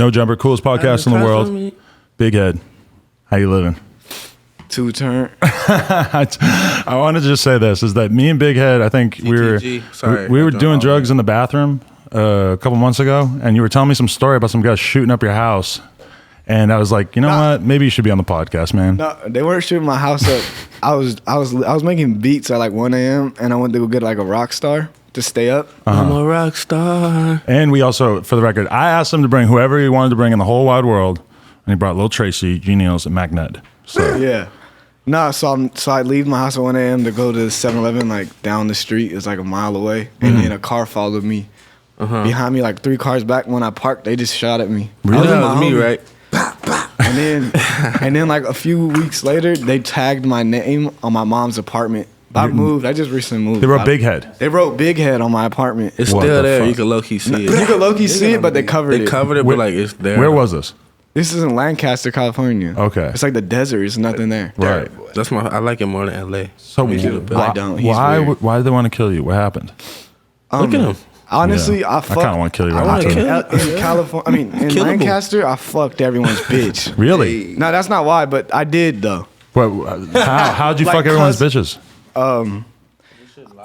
No Jumper, coolest podcast in the world. Big Head, how you living? Two turn. I want to just say this, is that me and Big Head, I think we were doing drugs in the bathroom a couple months ago, and you were telling me some story about some guys shooting up your house. And I was like, you know what? Maybe you should be on the podcast, man. No, they weren't shooting my house up. I was making beats at like 1 a.m. and I went to go get like a rock star to stay up. I'm a rock star. And we also, for the record, I asked him to bring whoever he wanted to bring in the whole wide world, and he brought Lil Tracy, Gnealz, and Mackned. So yeah. No, so I leave my house at 1 a.m. to go to 7-Eleven like down the street. It's like a mile away, and then a car followed me behind me, like 3 cars back. When I parked, they just shot at me. Really? That was me, right? And then like a few weeks later, they tagged my name on my mom's apartment. I moved. I just recently moved. They wrote Big Head. They wrote Big Head on my apartment. It's still there. You can low key see it. You can low key see it, but they covered it. They covered it, but like it's there. Where was this? This is in Lancaster, California. Okay. It's like the desert. There's nothing there. Right. That's I like it more than LA. So I don't. Why did they want to kill you? What happened? Look at him. Honestly, I kind of want to kill you right now. In California, in Lancaster, I fucked everyone's bitch. Really? No, that's not why, but I did though. How'd you fuck everyone's bitches?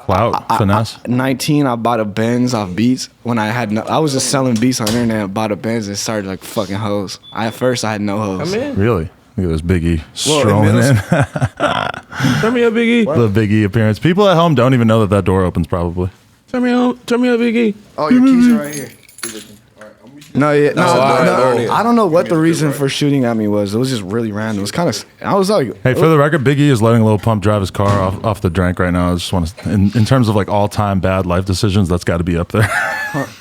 Clout, finesse. 19, I bought a Benz off Beats when I had I was just selling beats on the internet. I bought a Benz and started like fucking hoes. At first, I had no hoes. Really? Look at this Biggie strolling in. Turn me up, Biggie. The Biggie appearance. People at home don't even know that door opens probably. Turn me up, Biggie. Oh, your keys are right here. No, I don't know what the reason for shooting at me was. It was just really random. It was kind of. I was like, hey, for the record, Biggie is letting Lil Pump drive his car off the drink right now. I just want to, in terms of like all time bad life decisions, that's got to be up there.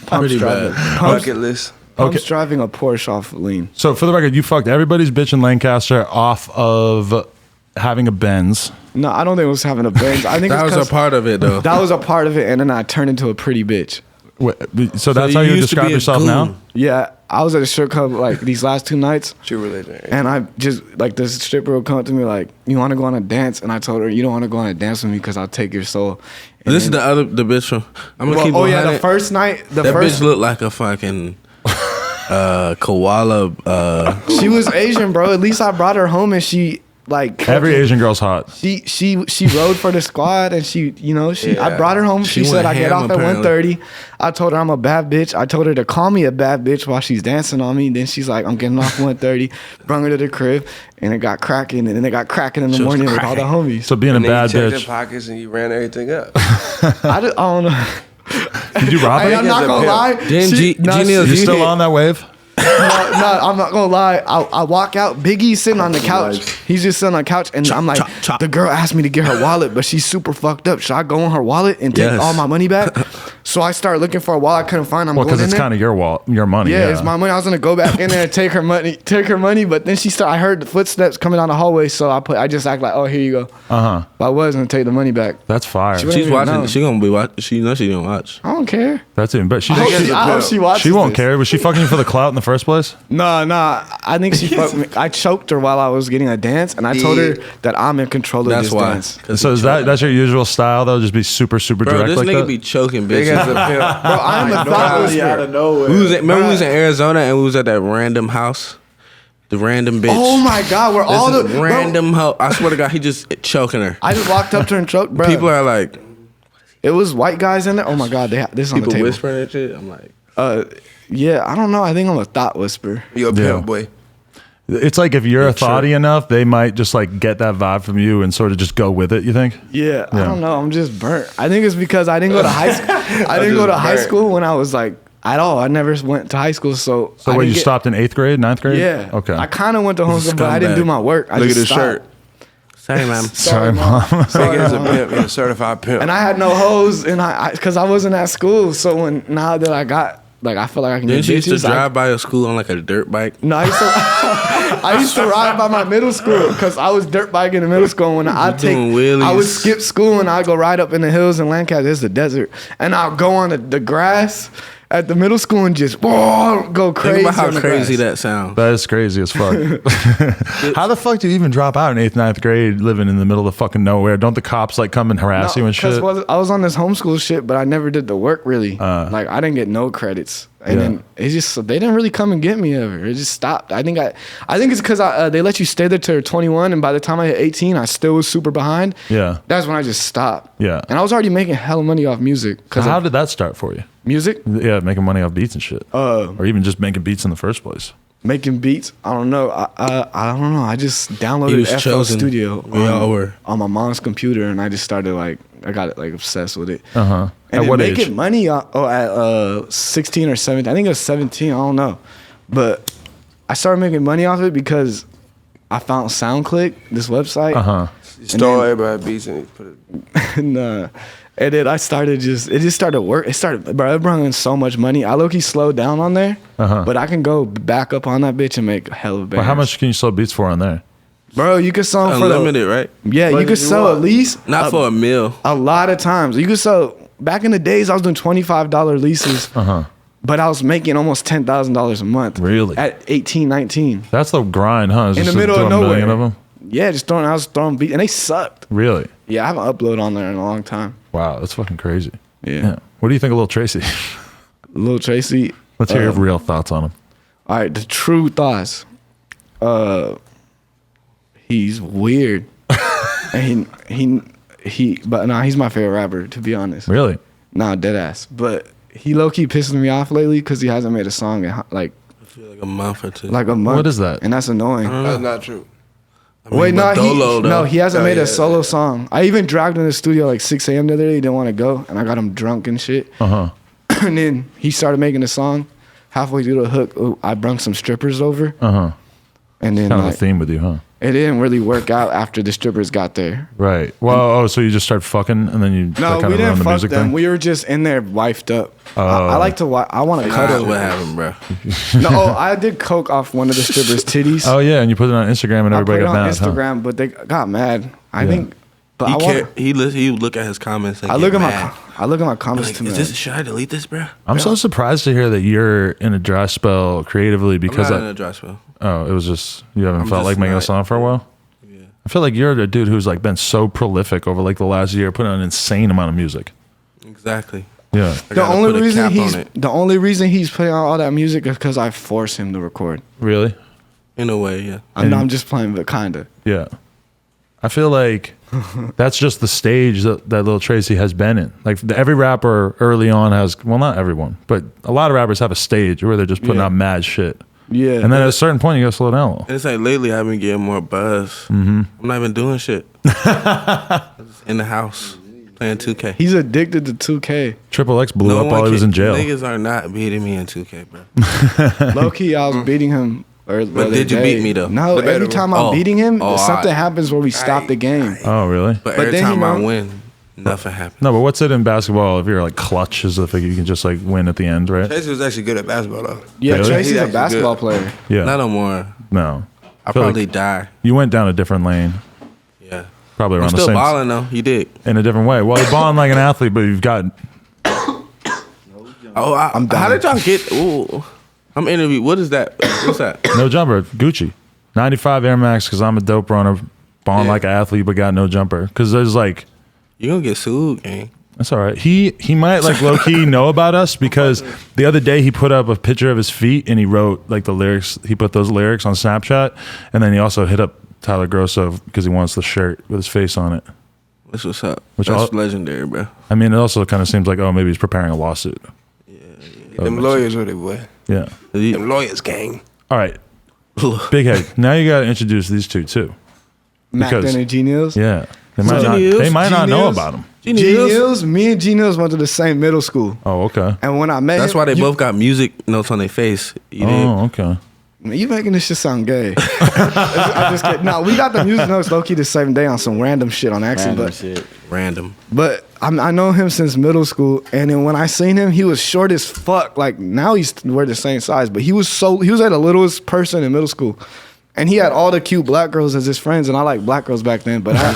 Pretty bad. Bucket list. Pump's driving a Porsche off lean. So for the record, you fucked everybody's bitch in Lancaster off of having a Benz. No, I don't think it was having a Benz. I think that was a part of it, though. That was a part of it, and then I turned into a pretty bitch. So that's how you describe yourself now? Yeah, I was at a strip club like these last 2 nights. True religion. And I just, like, this stripper would come up to me like, you want to go on a dance? And I told her, you don't want to go on a dance with me because I'll take your soul. And this is the bitch from, I'm going to keep on the first night. Bitch looked like a fucking koala. She was Asian, bro. At least I brought her home and she... Like every Asian girl's hot. She rode for the squad and I brought her home. She said I get off at 1:30. I told her I'm a bad bitch. I told her to call me a bad bitch while she's dancing on me. Then she's like, I'm getting off 1:30. Brung her to the crib and it got cracking. And then it got cracking in the morning with all the homies. So being a bad bitch. You checked your pockets and you ran everything up. I don't know. Did you rob her? I'm not gonna lie. You still on that wave? No, I'm not gonna lie. I walk out. Biggie's sitting on the couch. He's just sitting on the couch, and I'm like, the girl asked me to get her wallet, but she's super fucked up. Should I go in her wallet and take all my money back? So I started looking for a wallet I couldn't find. I'm going in there. Because it's kind of your money. Yeah, it's my money. I was gonna go back in there and take her money, but then I heard the footsteps coming down the hallway, so I just act like, oh, here you go. But I was gonna take the money back. That's fire. She's watching. Know. She gonna be watching. She knows she didn't watch. I don't care. That's it. But I hope she watches. She won't care. Was she fucking you for the clout in the first place? No. I think she fucked me. I choked her while I was getting a dance, and I told her that I'm in control of this dance. So is that's your usual style though? Just be super direct this like nigga that? be choking bitches. Bro, I'm a thought whisperer. Out of nowhere. Remember we was in Arizona and we was at that random house? The random bitch. Oh my God, we're all the random hoe. I swear to God, he just choking her. I just walked up to her and choked, bro. People are like, it was white guys in there. Oh my God, this is on the table. People whispering and shit. I'm like, yeah, I don't know. I think I'm a thought whisperer. You're a pimp, boy. It's like if you're a thoughty enough, they might just like get that vibe from you and sort of just go with it. You think? Yeah, I don't know. I'm just burnt. I think it's because I didn't go to high school. I didn't go to high school when I was like at all. I never went to high school, so what, you stopped in 8th grade, 9th grade? Yeah. Okay. I kind of went to homeschool, but I didn't do my work. Look at his shirt. Sorry, mom. Sorry, mom. Nigga is a pimp. He's a certified pimp. And I had no hoes, and because I wasn't at school. So now that I got. Like, I feel like I can get bitches. Didn't you used to drive by your school on like a dirt bike? No, I used to ride by my middle school because I was dirt biking in middle school. When I would skip school and I'd go ride up in the hills in Lancaster. It's the desert. And I'll go on the grass at the middle school and just go crazy. Think about how crazy that sounds. That is crazy as fuck. How the fuck did you even drop out in 8th, 9th grade living in the middle of fucking nowhere? Don't the cops like come and harass you and shit? I was on this homeschool shit, but I never did the work really. Like I didn't get no credits. And then it's just they didn't really come and get me ever. It just stopped. I think it's because they let you stay there till 21, and by the time I hit 18, I still was super behind. Yeah, that's when I just stopped. Yeah, and I was already making hella money off music. So how did that start for you? Music? Yeah, making money off beats and shit. Or even just making beats in the first place. Making beats? I don't know. I don't know. I just downloaded FL Studio on my mom's computer, and I just started I got it obsessed with it. And at what age? Making money at 16 or 17. I think it was 17. I don't know. But I started making money off it because I found SoundClick, this website. You stole everybody beats and you put it. And then I started it just started work. It brought in so much money. I low-key slowed down on there, but I can go back up on that bitch and make a hell of a bands. Well, how much can you sell beats for on there? Bro, you could sell for unlimited, right? Yeah, you could sell at least not for a meal. A lot of times you could sell. Back in the days, I was doing $25 leases, but I was making almost $10,000 a month. Really? At 18, 19. That's the grind, huh? In the middle of nowhere. Of them? Yeah, I was throwing beats, and they sucked. Really? Yeah, I haven't uploaded on there in a long time. Wow, that's fucking crazy. Yeah. What do you think of Lil Tracy? Lil Tracy. Let's hear your real thoughts on him. All right, the true thoughts. He's weird. And he's my favorite rapper, to be honest. Really? Nah, dead ass. But he low-key pisses me off lately because he hasn't made a song in I feel like a month or two. Like a month. What is that? And that's annoying. That's not true. He hasn't made a solo song. I even dragged him in the studio like 6 a.m. the other day. He didn't want to go, and I got him drunk and shit. And then he started making a song. Halfway through the hook, I brung some strippers over. And then kind of a theme with you, huh? It didn't really work out after the strippers got there. Right. Well, so you just started fucking, and then you no, we didn't fuck them. Thing? We were just in there wifed up. I like to. I want to cuddle. What happened, bro? No, I did coke off one of the strippers' titties. Oh yeah, and you put it on Instagram, and everybody got mad. Instagram, but they got mad. I think. But he look at his comments. And I look at my comments too much. Should I delete this, bro? I'm so surprised to hear that you're in a dry spell creatively because I'm not in a dry spell. Oh, it was just you haven't felt like making a song for a while. Yeah. I feel like you're a dude who's like been so prolific over like the last year, putting out an insane amount of music. Exactly. Yeah. The only reason he's putting out all that music is because I force him to record. Really? In a way, yeah. I'm just playing, but kinda. Yeah. I feel like that's just the stage that Lil Tracy has been in. Like every rapper early on has, well, not everyone, but a lot of rappers have a stage where they're just putting out mad shit. Yeah. And then at a certain point, you gotta slow down a little. And it's like lately I've been getting more buzz. I'm not even doing shit. I'm just in the house playing 2K. He's addicted to 2K. Triple X blew up while he was in jail. Niggas are not beating me in 2K, bro. Low key, I was beating him. But did you beat me though? No, every time I'm beating him, something happens where we stop the game. Oh, really? But every time I win, nothing happens. No, but what's it in basketball if you're like clutch is the thing you can just like win at the end, right? Tracy was actually good at basketball though. Yeah, Really? Tracy's a basketball player. Yeah. Not no more. No. I probably die. You went down a different lane. Yeah. Probably around I'm the same. still balling though. You did. In a different way. Well, you're balling like an athlete, but you've got. I'm done. How did y'all get? Ooh. I'm interviewed. What is that? What's that? No jumper. Gucci. 95 Air Max because I'm a dope runner. Balling like an athlete, but got no jumper. Because there's like. You're going to get sued, gang. That's all right. He might like low key know about us because the other day he put up a picture of his feet and he wrote like the lyrics. He put those lyrics on Snapchat, and then he also hit up Tyler Grosso because he wants the shirt with his face on it. That's what's up. That's legendary, bro. I mean, it also kind of seems like maybe he's preparing a lawsuit. Yeah. Them lawyers with it, boy. Yeah. Them lawyers, gang. All right. Big Head. Now you got to introduce these two too. Mackned and Gnealz. Yeah. They might not know about them. Gnealz, me and Gnealz went to the same middle school. Oh, okay. And when I met That's him, why they both got music notes on their face. Okay. Man, you making this shit sound gay. I'm just kidding. No, we got the music notes low-key the same day on some random shit on accident. Random. But I know him since middle school, and then when I seen him, he was short as fuck. Like now we're the same size, but he was at the littlest person in middle school. And he had all the cute black girls as his friends, and I like black girls back then. But I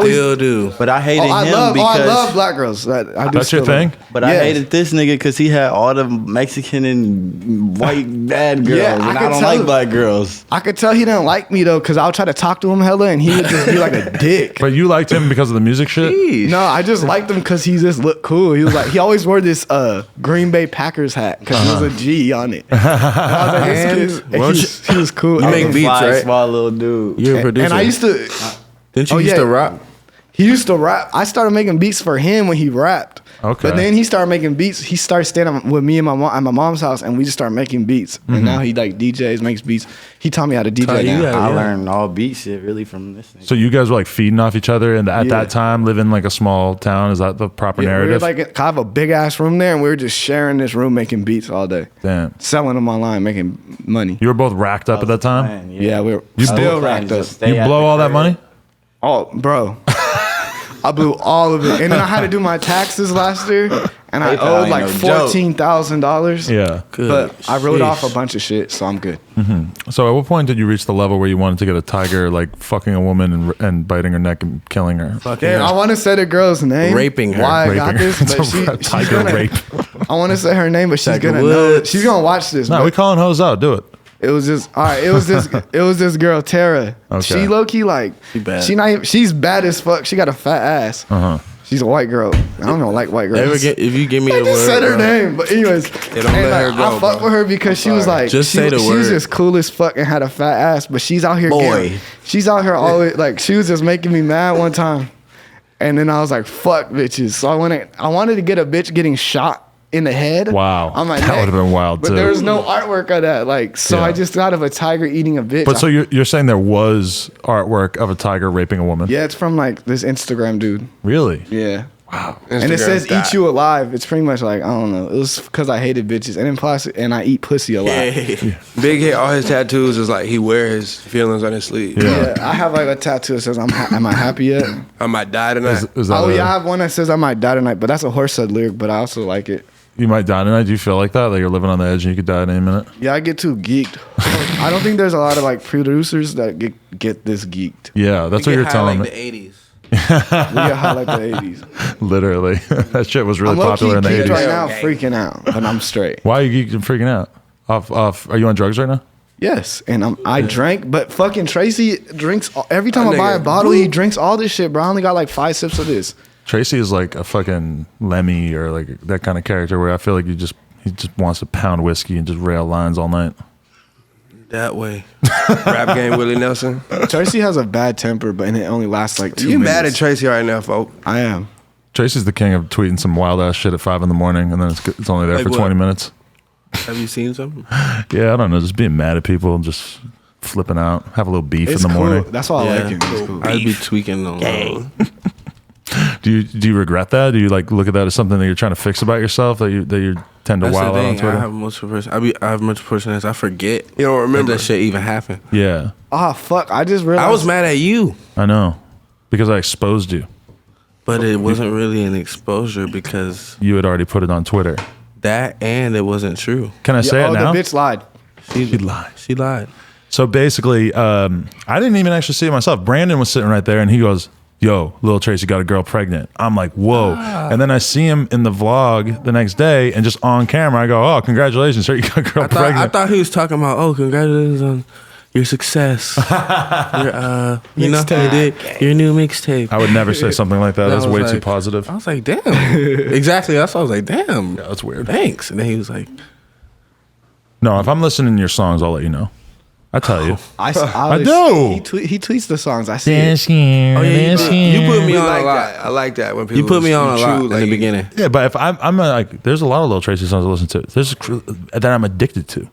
still do. But I hated him I because love black girls. That's your thing. But I hated this nigga because he had all the Mexican and white bad girls, and I don't like black girls. I could tell he didn't like me though, because I would try to talk to him hella, and he would just be like a dick. But you liked him because of the music shit? Jeez. No, I just liked him because he just looked cool. He was like, he always wore this Green Bay Packers hat because he was a G on it. And I was like, he was cool. You make beats, right? Small little dude. You're a producer. And I used to. Didn't you used to rap? He used to rap. I started making beats for him when he rapped. Okay. But then he started making beats. He started staying with me and my mom at my mom's house, and we just started making beats. And now he like DJs, makes beats. He taught me how to DJ. I learned all beat shit really from this nigga. So you guys were like feeding off each other, and at that time, living in like a small town. Is that the proper narrative? We were like, I have a big ass room there, and we were just sharing this room, making beats all day. Damn. Selling them online, making money. You were both racked up at that time. Yeah, we were still racked up. You blow all that money? Oh, bro. I blew all of it. And then I had to do my taxes last year, and I owed like $14,000. Yeah. Good. But I wrote off a bunch of shit, so I'm good. So at what point did you reach the level where you wanted to get a tiger, like fucking a woman and biting her neck and killing her? Yeah, I want to say the girl's name. Raping her. Why I got this, but she's gonna, rape. I want to say her name, but she's gonna know. She's gonna watch this. No, we calling hoes out. Do it. It was just all right. It was this girl Tara. Okay. She low key like she's bad as fuck. She got a fat ass. She's a white girl. I don't know, like white girls. If you give me I the just word, said her name, but anyways, They don't let her go, I fuck bro. with her because she was like, Just she say the was word. just cool as fuck and had a fat ass, but she's out here. She's out here always like she was just making me mad one time, and then I was like, fuck bitches. So I wanted to get a bitch getting shot in the head. Wow. On my That neck. would have been wild, but too. there was no artwork of that. Like, so Yeah. I just thought of a tiger eating a bitch. But so you're saying there was artwork of a tiger raping a woman? Yeah, it's from like this Instagram dude. Really? Yeah. Wow. And it says "eat you alive." It's pretty much like, I don't know. It was because I hated bitches, and then plus, and I eat pussy a lot. Big Hit, all his tattoos is like he wears his feelings on his sleeve. Yeah, I have like a tattoo that says "Am I happy yet?" I might die tonight. Is that I have one that says "I might die tonight," but that's a horse head lyric. But I also like it. You might die tonight. Do you feel like that? Like you're living on the edge and you could die at any minute? Yeah, I get too geeked. I don't think there's a lot of like producers that get this geeked. Yeah, that's what you're telling like me. the 80s. We get high like the 80s. Literally. That shit was really I'm popular in the low-key 80s. geeked right now, freaking out, but I'm straight. Why are you geeked and freaking out? Off? Are you on drugs right now? Yes, and I drank, but fucking Tracy drinks every time I buy a nigga, bottle. He drinks all this shit, bro. I only got like 5 sips of this. Tracy is like a fucking Lemmy or like that kind of character where I feel like he just wants to pound whiskey and just rail lines all night. That way. Rap game Willie Nelson. Tracy has a bad temper, but it only lasts like 2 You minutes. mad at Tracy right now, folk? I am. Tracy's the king of tweeting some wild ass shit at 5 a.m. and then it's only there Like for what? 20 minutes. Have you seen something? Yeah, I don't know, just being mad at people, just flipping out, have a little beef It's in the cool. morning. That's why I like him. It's cool. I'd be tweaking on Do you regret that? Do you like look at that as something that you're trying to fix about yourself that you tend to That's wild the out on thing. Twitter? I have multiple person. I have multiple personalities. I forget. You don't remember. that shit even happened. Yeah, Ah, fuck. I just realized. I was mad at you, I know, because I exposed you. but it wasn't really an exposure because You had already put it on Twitter. that and it wasn't true. Can I say it now? The bitch lied. She lied. She lied. So basically, I didn't even actually see it myself. Brandon was sitting right there, and he goes, "Yo, Lil Tracy got a girl pregnant." I'm like, "Whoa!" And then I see him in the vlog the next day, and just on camera, I go, "Oh, congratulations, sir! You got a girl I pregnant." thought he was talking about, oh, congratulations on your success. Your, you know, you did your new mixtape. I would never say something like that. And I That's was way like- too positive. I was like, damn. Exactly. That's why I was like, damn. Yeah, that's weird. Thanks. And then he was like, No, if I'm listening to your songs, I'll let you know. I tell you. I do. He tweets the songs. I see it. oh, yeah, you put me We on like a lot. that. I like that when people. You put me on a true, lot in like, the beginning. Yeah, but if I'm like, there's a lot of Lil Tracy songs I listen to. There's that I'm addicted to. He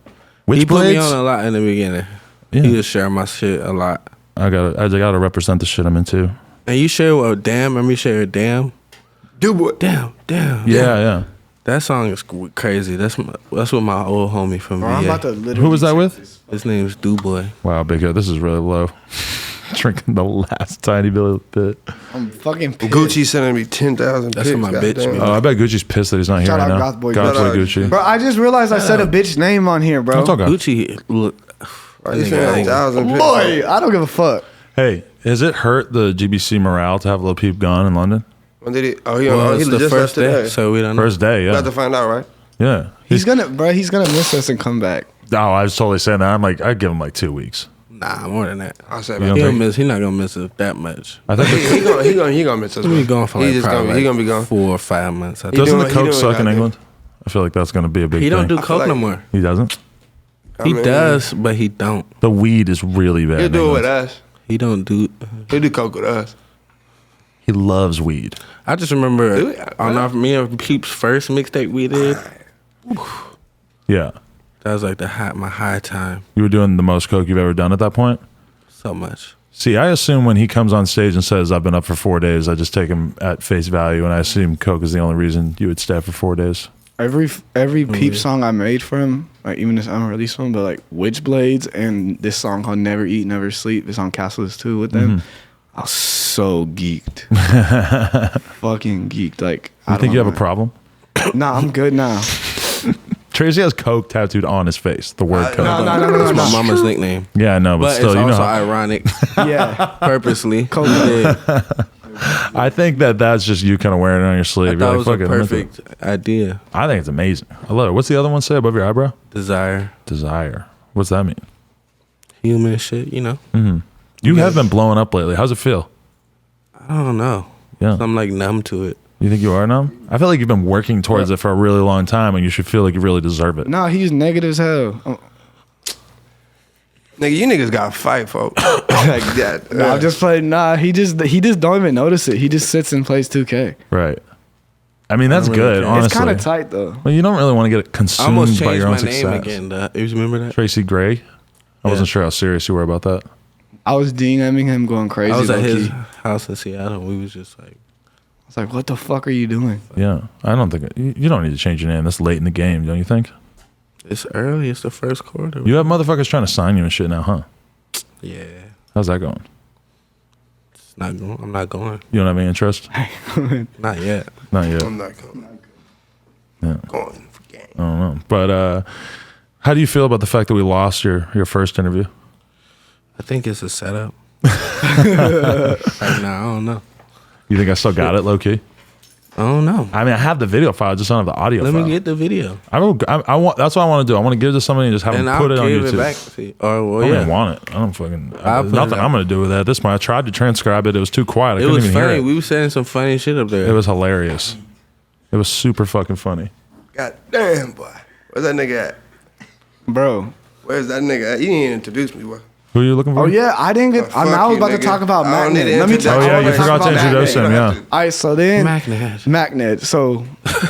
put me Witchblades. on a lot in the beginning. Yeah. He just share my shit a lot. I gotta represent the shit I'm into. And you share a damn. Remember you share a damn? Dude, what? Damn. Yeah. That song is crazy. That's what my old homie from Bro, I'm VA. about to literally. Who was that with? His name is Duboy. Wow, Big Head, this is really low. Drinking the last tiny bit. I'm fucking pissed. Gucci sending me 10,000. That's what my bitch be. Oh, I bet Gucci's pissed that he's not here Shout right out now. Goth Boy Goth Boy Clique. Gucci. Bro, I just realized I said a bitch name on here, bro. Don't talk about it. Gucci, look, He's spending 1,000. Boy, I don't give a fuck. Hey, has it hurt the GBC morale to have Lil Peep gone in London? When did he? Oh, he the just first left day, today. so we don't know. First day, yeah. About to find out, right? Yeah. He's gonna miss us and come back. Oh, I was totally saying that. I'm like, I'd give him like 2 weeks. Nah, more than that. I said, You don't think- He's not gonna miss it that much. I think he gonna miss us. He's gone for like He gonna be gone. 4 or 5 months. I think. doesn't doing- the coke he doing suck in goddamn- England? I feel like that's going to be a big He thing. don't do I feel coke like- no more. He doesn't? He does, but he don't. The weed is really bad. He'll in do it with England. us. He don't do. He'll do coke with us. He loves weed. I just remember Dude, on me and Peep's first mixtape we did. Yeah. That was like my high time. You were doing the most coke you've ever done at that point? So much. See, I assume when he comes on stage and says, I've been up for 4 days, I just take him at face value, and I assume coke is the only reason you would stay up for 4 days. Every Peep song I made for him, like even this unreleased one, but like Witchblades and this song called Never Eat, Never Sleep, it's on Castles too with them. I was so geeked. Fucking geeked. Like, I think you have a problem? Nah, I'm good now. Tracy has coke tattooed on his face, the word coke. No. That's my mama's nickname. Yeah, I know, but But still, it's you know. also ironic. Yeah. Purposely. Coke. Yeah. I think that's just you kind of wearing it on your I sleeve. thought You're it like, was a fuck it. I'm into it. perfect idea. I think it's amazing. I love it. What's the other one say above your eyebrow? Desire. Desire. What's that mean? Human shit, you know? You have been blowing up lately. How's it feel? I don't know. Yeah. I'm like numb to it. You think you are now? I feel like you've been working towards it for a really long time, and you should feel like you really deserve it. No, he's negative as hell. Nigga, you niggas got to fight, folks. Like that. Nah, I'm just playing. Nah, he just don't even notice it. He just sits and plays 2K. Right. I mean, that's really good, care. honestly. It's kind of tight though. Well, you don't really want to get I consumed almost by changed your own my success. name again. You remember that? Tracy Gray? I wasn't sure how serious you were about that. I was DMing him going crazy. I was at low-key. his house in Seattle. We was just like, I was like, what the fuck are you doing? Yeah. I don't think... You don't need to change your name. That's late in the game, don't you think? it's early. It's the first quarter. You have motherfuckers trying to sign you and shit now, huh? Yeah. How's that going? It's not going. I'm not going. You don't have any interest? Not yet. Not yet. I'm not going. Yeah. Going for game. I don't know. But how do you feel about the fact that we lost your first interview? I think it's a setup. Right now, I don't know. You think I still got it, low key? I don't know. I mean, I have the video file, just don't have the audio Let file. me get the video. I want. That's what I want to do. I want to give it to somebody and just have And them I'll put it on give YouTube. it back to you. Or, well, I don't yeah. even want it. I don't fucking. I'll put Nothing it out. I'm gonna do with that at this point. I tried to transcribe it. It was too quiet. I It couldn't was even funny. hear it. We were saying some funny shit up there. It was hilarious. It was super fucking funny. God damn, boy. Where's that nigga at? Bro. Where's that nigga at? You didn't even introduce me, boy. Who are you looking for? Oh yeah, I didn't get. Fuck I was you, about to nigga. talk about I don't Mackned. need to Let me introduce tell Oh you. yeah, I you wanna talk forgot to about introduce Mackned. him. Yeah. All right, so then Mackned. Mackned. So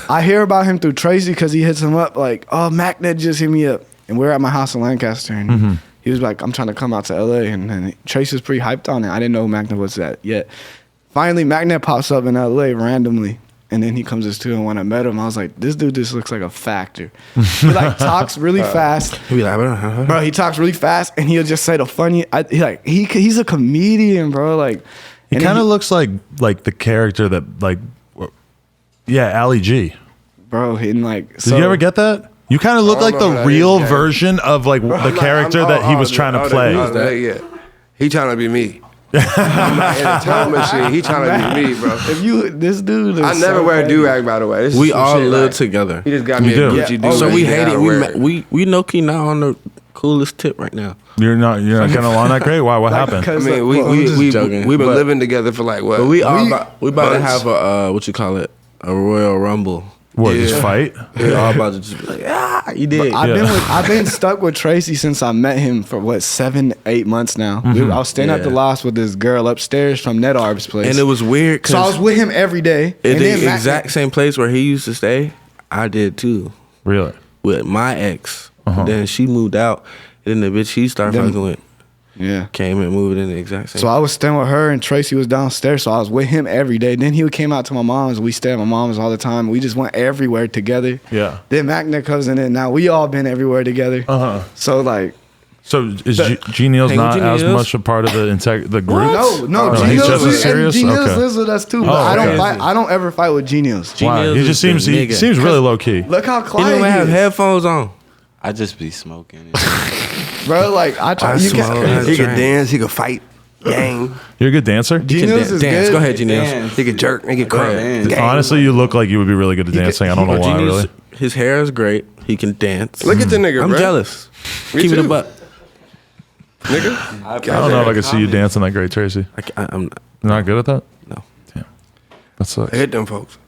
I hear about him through Tracy because he hits him up like, "Oh, Mackned just hit me up," and we're at my house in Lancaster, and he was like, "I'm trying to come out to LA," and Tracy was pretty hyped on it. I didn't know who Mackned was that yet. Finally, Mackned pops up in LA randomly. And then he comes to two, and when I met him, I was like, this dude just looks like a factor. He like talks really fast. He be like, Bro, he talks really fast, and he'll just say the funny. He's a comedian, bro. Like He kind of looks like the character that Ali G. bro. And like, Did you ever get that? You kind of look like the real version of like the character that he was trying to play. Yeah. He trying to be me. I'm not in a time machine. He trying to be me, bro. This dude is I never so wear a funny. do-rag, by the way. This is we some all shit, live like, together. He just got me You a do. Gucci Yeah. do-rag. So we hate I it. wear it. We know key not on the coolest tip right now. You're not getting along that great. Why? What happened? I Because mean, I'm just joking, we've been but- living together for like what? But we about to months. have a what you call it, a Royal Rumble. What? Yeah. Just fight? We're all about to just be like, you did. I've been stuck with Tracy since I met him for 7-8 months now. I was staying at the Yeah. loft with this girl upstairs from Netarb's place, And it was weird so I was because with him every day. in And then the Mac- exact same place where he used to stay, I did too Really? with my ex. Then she moved out, and then the bitch he started Then- fucking with Yeah. came and moved in the exact same. So I was staying with her, and Tracy was downstairs. So I was with him every day. Then he came out to my mom's. We stayed at my mom's all the time. We just went everywhere together. Yeah. Then Mackned comes in, and now we all been everywhere together. So like, So is G Nealz Hang with not G as Nealz? much a part of the group? no, Oh, G he's Nealz just as and serious? G Nealz Okay. lives with us too. But Oh, I don't okay. fight. I don't ever fight with G Nealz. Why? Nealz He is just the seems he nigga. seems really low key. Look how He quiet didn't even have he is. headphones on. I just be smoking. bro. Like I try. He could dance. He could fight. Gang. You're a good dancer? Gnealz is dance. good. Go ahead, Gnealz. He could jerk. He could crank. Honestly, you look like you would be really good at dancing. I don't know why, really. His hair is great. He can dance. Look at the nigga, I'm bro. jealous. Me Keep it too. a buck. Nigga. I don't know if I could see you dancing that great, Tracy. I'm You're not good at that? no. Damn. That sucks. I hit them folks.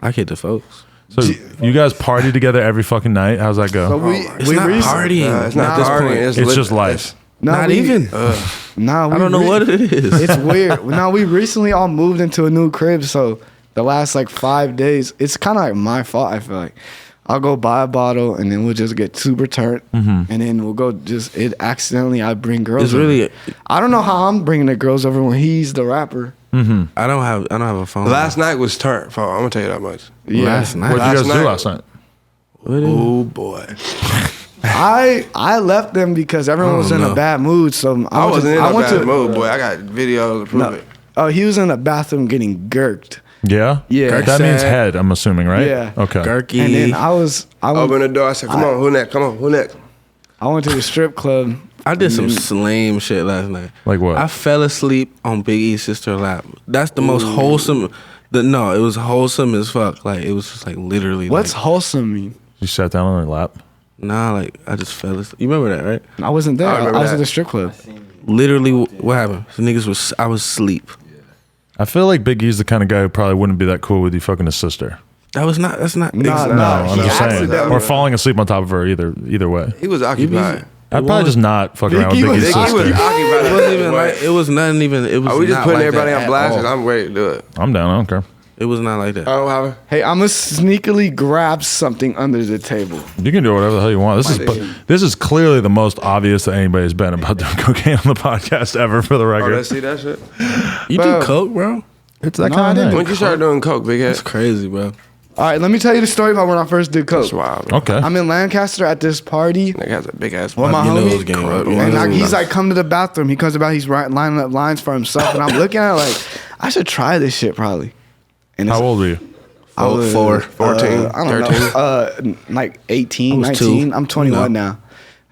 I hit the folks. So you guys party together every fucking night? How's that go? So It's not partying. It's not partying. It's just life. Not even. Nah, I don't know what it is. It's weird. Now we recently all moved into a new crib, so the last like 5 days, it's kind of like my fault. I feel like I'll go buy a bottle and then we'll just get super turned, and then we'll go accidentally I bring girls. It's really. I don't know how I'm bringing the girls over when he's the rapper. I don't have a phone. Last night was turn. I'm gonna tell you that much. Yeah. Last night. What did you guys do last night? Oh boy. I left them because everyone was in a bad mood. So I wasn't in a bad mood, boy. I got videos to prove it. Oh, he was in the bathroom getting gurked. Yeah? Yeah. That means head, I'm assuming, right? Yeah. Okay. Gurky. And then I went, Open the door. I said, "Come on, who next? Come on, who next?" I went to the strip club. I did some lame shit last night. Like what? I fell asleep on Big E's sister's lap. That's the most wholesome. No, it was wholesome as fuck. Like it was just like literally. What's like, wholesome mean? You sat down on her lap? Nah, like I just fell asleep. You remember that, right? I wasn't there. I remember I was that. at the strip club. Literally, what happened? The niggas was. I was asleep. I feel like Big E's the kind of guy who probably wouldn't be that cool with you fucking his sister. That's not. Nah, No, I'm he just saying. accidentally- Or falling asleep on top of her, either way. He was occupied. I'd probably just not fuck around with Big E's He was sister. occupied. It wasn't even like. It was nothing even. It was. Are we just not putting like everybody that on blast? at 'Cause all. I'm ready to do it. I'm down, I don't care. It was not like that. Oh, Howard. Hey, I'm gonna sneakily grab something under the table. You can do whatever the hell you want. This is clearly the most obvious that anybody's been about doing cocaine on the podcast ever, for the Oh, record. let's see that shit. You Bro. do coke, bro? It's that No, I kind of didn't. thing. When you start doing coke, big head? That's crazy, bro. All right, let me tell you the story about when I first did coke. That's wild. Bro. Okay. I'm in Lancaster at this party. Nigga has a big ass. Well, my You know homie- those game, right? And he's like, come to the bathroom. He comes about, he's lining up lines for himself. And I'm looking at it like, I should try this shit probably. And How old were you? I was 14, I don't 13. know. Like 18, I was 19. 2. I'm 21 now.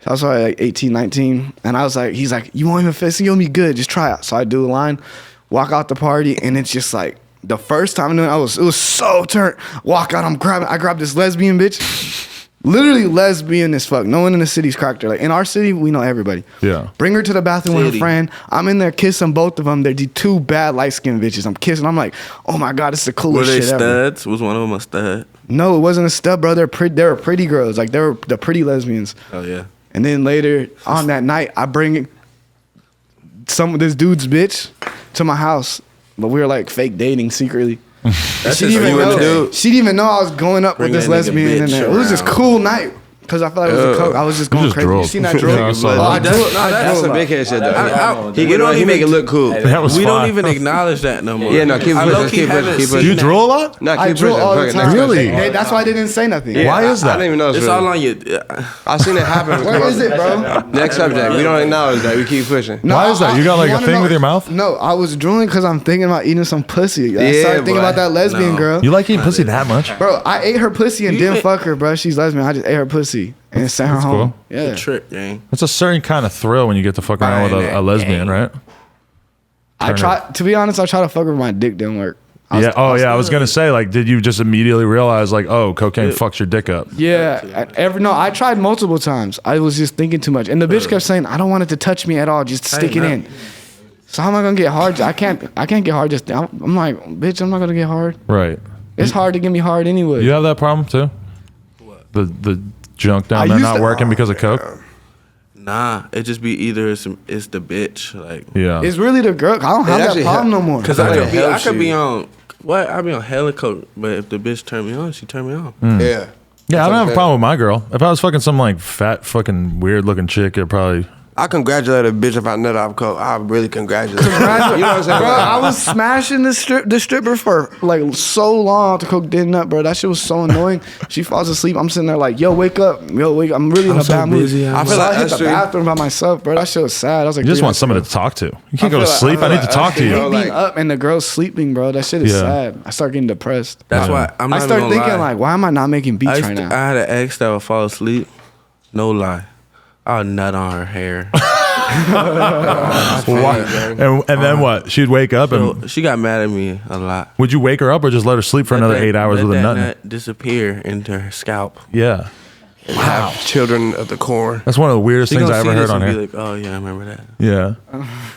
So I was probably like 18, 19. And I was like, he's like, you won't even fit. You'll be good. Just try it. So I do a line, walk out the party, and it's just like, the first time doing it, it was so turned. Walk out, I grabbed this lesbian bitch. Literally lesbian as fuck. No one in the city's cracked her. Like in our city, we know everybody. Yeah. Bring her to the bathroom with her City. friend. I'm in there kissing both of them. They're the two bad light-skinned bitches. I'm kissing. I'm like, oh my God, this is the Were coolest they shit ever. studs? Was one of them a stud? No, it wasn't a stub, bro. They were pretty girls. Like they were the pretty lesbians. Oh yeah. And then later on that night, I bring this dude's bitch to my house. But we were like fake dating secretly. That's She didn't just even know. She didn't even know I was going up Bring with this that nigga lesbian in bitch there. It was just around. cool night. Cause I felt like it was a coke. I was just going just crazy. drooled. You seen that drool? Yeah, I saw Oh, that. I do it. That's some big head shit though. We don't He even- make it look cool. That was we fine. don't even acknowledge that no more. Yeah, no, keep I pushing, low-key keep pushing, haven't keep seen pushing. You that. drool a lot? No, I keep drool pushing. all the Fuck it, time. next Really? question. That's why I didn't say nothing. Yeah, Why is I that? didn't even know. It's all on you. I seen it happen. Where is it, bro? Next subject. We don't acknowledge that. We keep pushing. No, Why is that? You got like a wanna thing know- with your mouth? No, I was drooling because I'm thinking about eating some pussy. I Yeah, started thinking boy. about that lesbian No. girl. You like eating pussy that much? Bro, I ate her pussy and You didn't ate- fuck her, bro. She's lesbian. I just ate her pussy and sent her home. cool. Yeah. Trick, gang. It's a certain kind of thrill when you get to fuck around with a lesbian, right? I tried, to be honest, I tried to fuck her, but my dick didn't work. Yeah. Oh, yeah. I was gonna say, like, did you just immediately realize, like, oh, cocaine fucks your dick up? Yeah, I tried multiple times. I was just thinking too much, and the bitch kept saying, "I don't want it to touch me at all. Just stick it in." So how am I gonna get hard? I can't get hard. Just I'm like, bitch, I'm not gonna get hard. Right. It's hard to get me hard anyway. You have that problem too? What? The junk down I there used not to- working because of coke? Nah, it just be either it's the bitch, like. Yeah. It's really the girl. I don't have that actually problem no more. Cause Like I it helps could be you. on what? I be on hella coke, but if the bitch turn me on, she turn me on. Yeah. Yeah, I don't have a okay. problem with my girl. If I was fucking some like fat fucking weird looking chick, it'd probably I congratulate a bitch if I nut off coke. I really congratulate her. You know what I'm saying? Bro, I was smashing the stripper for like so long to coke did nut, bro. That shit was so annoying. She falls asleep. I'm sitting there like, yo, wake up. Yo, wake up. I'm really in a so bad mood. busy. I I feel feel like like I hit the that's true. bathroom by myself, bro. That shit was sad. I was like, you just three want nights somebody ago. to talk to. You can't go to feel like- sleep. I need to talk to Me you. know, being like- up and the girl's sleeping, bro. That shit is Yeah. sad. I start getting depressed. That's why I'm not I start even thinking gonna lie. like, why am I not making beats I right now? had an ex that would fall asleep. No lie. I'll nut on her hair. And then what? She'd wake up and she got mad at me a lot. Would you wake her up or just let her sleep for another 8 hours with a nut disappear into her scalp? Yeah. Wow. Children of the Corn. That's one of the weirdest things I ever heard on here. Be like, oh yeah, I remember that. Yeah.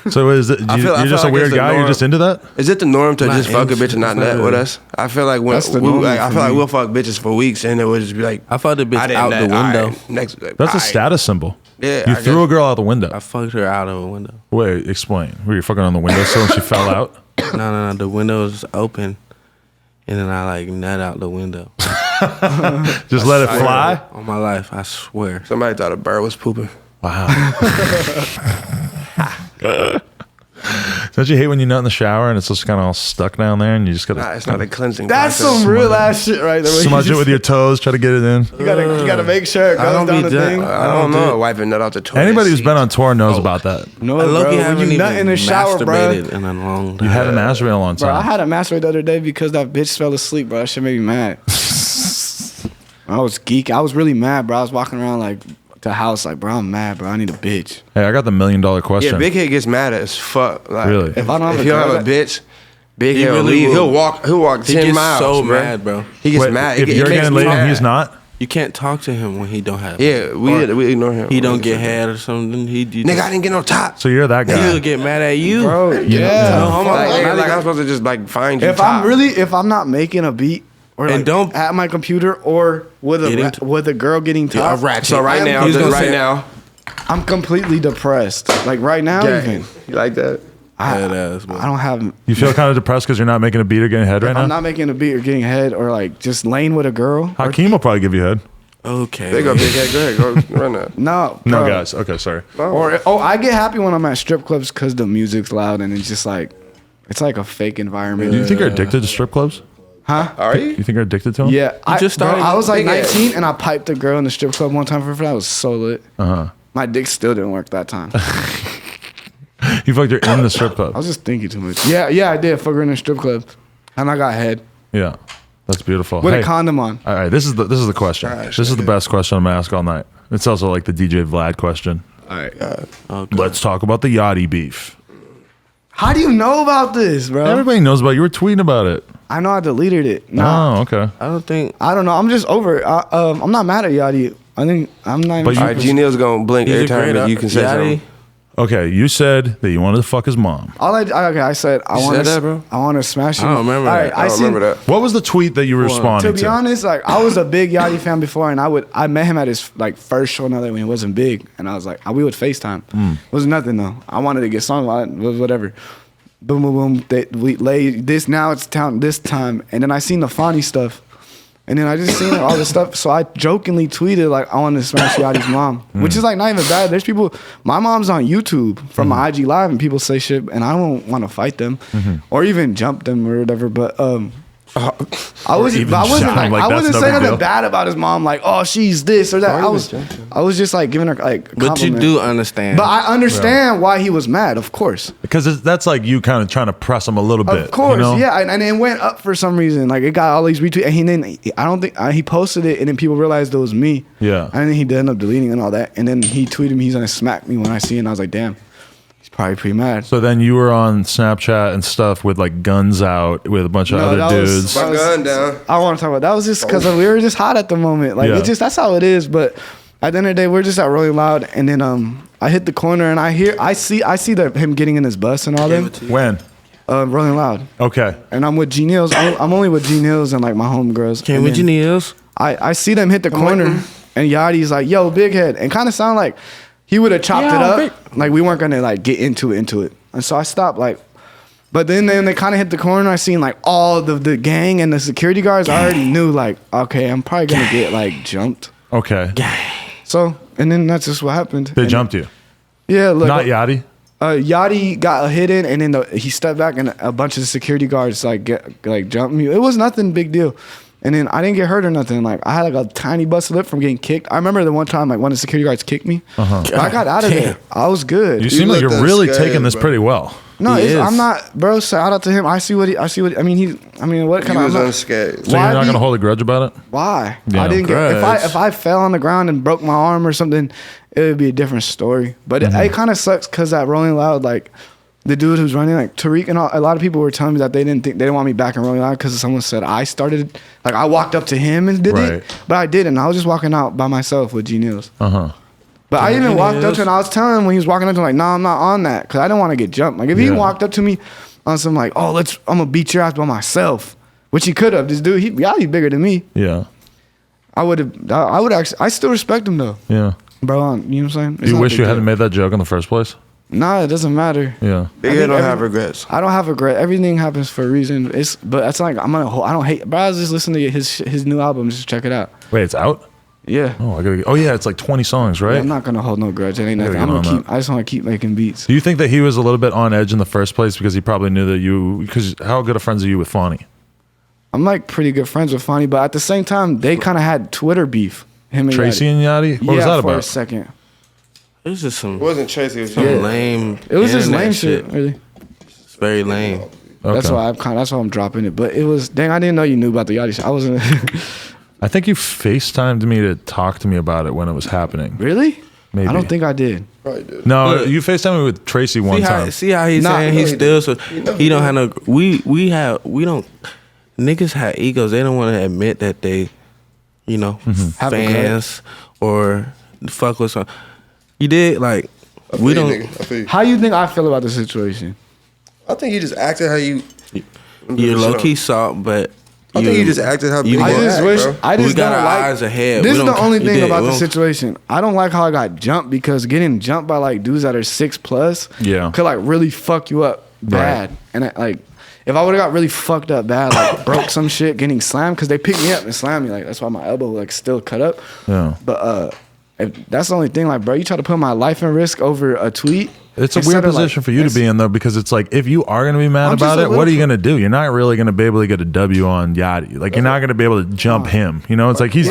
So is it? You're just a weird guy. You're just into that? Is it the norm to just fuck a bitch and not nut with us? I feel like I feel like we'll fuck bitches for weeks and it would just be like, I fucked a bitch out the window. That's a status symbol. Yeah, you threw a girl out the window. I fucked her out of a window. Wait, explain. Were you fucking on the windowsill and she fell out? No. The window was open, and then I like nut out the window. Just let it fly? On my life, I swear. Somebody thought a bird was pooping. Wow. Don't you hate when you nut in the shower and it's just kind of all stuck down there and you just gotta... Nah, it's not a cleansing That's process. some real ass shit right there. Smudge it with your toes, try to get it in. You gotta make sure it goes down the thing. I don't know. Wiping nut out the toilet. Anybody who's been on tour knows about that. No, bro. When you nut in the shower, bro. In a long time. You haven't masturbated in a long time. Bro, I had a masturbate the other day because that bitch fell asleep, bro. That shit made me mad. I was geek. I was really mad, bro. I was walking around like the house like, bro, I'm mad, bro. I need a bitch. Hey, I got the $1 million question. Yeah, Big Head gets mad as fuck. Like, really? If I don't have if you don't have a bitch, Big Head will really leave. will. He'll walk 10 miles. So bro. mad, bro. He gets mad. If you're getting laid and he's not? You can't talk to him when he don't have. Yeah, we ignore him. He don't get head or something. Nigga, I didn't get no top. So you're that guy. He'll get mad at you, bro. Yeah. Like I'm supposed to just like find you. If I'm not making a beat or and like don't at my computer or with a girl getting top. So right now, I'm completely depressed. Like right now, even. You like that? I don't have. You feel kind of depressed because you're not making a beat or getting head right now? I'm not making a beat or getting head or like just laying with a girl. Hakeem will probably give you head. Okay. There you go, Big Head. Go ahead. Go run that. No, guys. Okay, sorry. Or I get happy when I'm at strip clubs because the music's loud and it's just like, it's like a fake environment. Do you think you're addicted to strip clubs? Huh? Are you? You think you're addicted to them? Yeah. I was like Big Head. 19 and I piped a girl in the strip club one time for free. That was so lit. My dick still didn't work that time. You fucked her in the strip club. I was just thinking too much. Yeah, I did fuck her in a strip club, and I got head Yeah, that's beautiful. with a condom on. All right, this is the question. This is the best question I'm gonna ask all night. It's also like the DJ Vlad question. All right. Okay. Let's talk about the Yachty beef. How do you know about this, bro? Everybody knows about it. You were tweeting about it. I know I deleted it. Oh, okay. I don't know. I'm just over it. I'm not mad at Yachty. I think I'm not. But Even All right, Gnealz gonna blink every time that you can say something. Okay, you said that you wanted to fuck his mom. I said I want to smash him. I don't remember that. I don't remember that. What was the tweet that you responded to? To be honest, like I was a big Yachty fan before, and I met him at his like first show now that when he wasn't big, and I was like, we would FaceTime. It was nothing though. I wanted to get songs, whatever. Boom, boom, boom. We laid this. Now it's town this time, and then I seen the funny stuff. And then I just seen all this stuff. So I jokingly tweeted, like, I want to smash Yachty's mom. Which is, like, not even bad. There's people... My mom's on YouTube from my IG Live, and people say shit, and I don't want to fight them. Or even jump them or whatever. But I wasn't saying nothing bad about his mom, like, oh, she's this or that. I was just, like, giving her, like, a But compliment. you do understand. But I understand why he was mad, of course. Because that's like you kind of trying to press him a little bit. Of course, you know? yeah. And it went up for some reason. Like, it got all these retweets. And I don't think, he posted it, and then people realized it was me. Yeah. And then he did end up deleting and all that. And then he tweeted me, he's going to smack me when I see it. And I was like, damn. Probably pretty mad. So then you were on Snapchat and stuff with like guns out with a bunch of other dudes. My gun down. I want to talk about that. Was just because we were just hot at the moment. Like that's how it is. But at the end of the day, we're just at Rolling Loud, and then I hit the corner and I see him getting in his bus and all that. When? Rolling Loud. Okay. And I'm with Gnealz. I'm only with Gnealz and like my homegirls. Came with Gnealz. I see them hit the corner, and Yachty's like, "Yo, big head," and kind of sound like he would have chopped it up. Like we weren't gonna like get into it. And so I stopped like, but then they kind of hit the corner. I seen like all the gang and the security guards. I already knew like, okay, I'm probably gonna get like jumped. Okay. So, and then that's just what happened. They jumped you. Yeah. Look, Not Yachty. Yachty got hit in, and then he stepped back, and a bunch of security guards like jumped me. It was nothing big deal. And then I didn't get hurt or nothing. Like I had like a tiny busted lip from getting kicked. I remember the one time like one of the security guards kicked me. But I got out of there. I was good. You seem like you're really taking this pretty well. No, I'm not, bro. Shout out to him. I see what I mean. What kind of? He was unscathed. So you're not gonna hold a grudge about it? Why? Yeah, I didn't get. If I fell on the ground and broke my arm or something, it would be a different story. But it kind of sucks because at Rolling Loud, like the dude who's running, like Tariq and all, a lot of people were telling me that they didn't want me back in Rolling Loud because someone said I started, like I walked up to him and did it, but I didn't. I was just walking out by myself with Gnealz. But I even walked up to him and I was telling him when he was walking up to him, like, nah, I'm not on that because I didn't want to get jumped. Like if he walked up to me on some like, oh, I'm gonna beat your ass by myself, which he could have. This dude, he's bigger than me. Yeah. I would actually, I still respect him though. Yeah. Bro, you know what I'm saying? Do you wish you hadn't made that joke in the first place? Nah, it doesn't matter. Yeah. Big Head don't have regrets. I don't have regret. Everything happens for a reason. But it's like I don't hate. Bro, I was just listening to his new album. Just check it out. Wait, it's out? Yeah. Oh, yeah, it's like 20 songs, right? Yeah, I'm not gonna hold no grudge. It ain't nothing. I just want to keep making beats. Do you think that he was a little bit on edge in the first place because he probably knew that because how good of friends are you with Fonny? I'm like pretty good friends with Fonny, but at the same time, they kind of had Twitter beef. Him and Tracy and Yachty? What was that about? For a second. It was just some. It wasn't Tracy. It was some lame. It was just lame shit. Really. It's very lame. Okay. That's why I'm dropping it. But it was dang. I didn't know you knew about the Yachty shit. I wasn't. I think you FaceTimed me to talk to me about it when it was happening. Really? Maybe. I don't think I did. Probably did. No, you FaceTimed me with Tracy one time. See how he's saying he's still so he don't have no. We don't. Niggas have egos. They don't want to admit that they, fans or fuck with something. You did like we don't. How you think I feel about the situation? I think you just acted how you. You're low key soft, but I think you just acted how you. I just wish. I just we got don't our like, eyes ahead. This is the only thing about the situation. I don't like how I got jumped because getting jumped by like dudes that are 6+ could like really fuck you up bad. And if I would have got really fucked up bad, like broke some shit, getting slammed because they picked me up and slammed me. Like that's why my elbow like still cut up. Yeah. But if that's the only thing, like, bro, you try to put my life in risk over a tweet. It's a weird position for you to be in, though, because it's like, if you are going to be mad about it, what are you going to do? You're not really going to be able to get a W on Yachty. Like, you're not going to be able to jump him. You know, it's like he's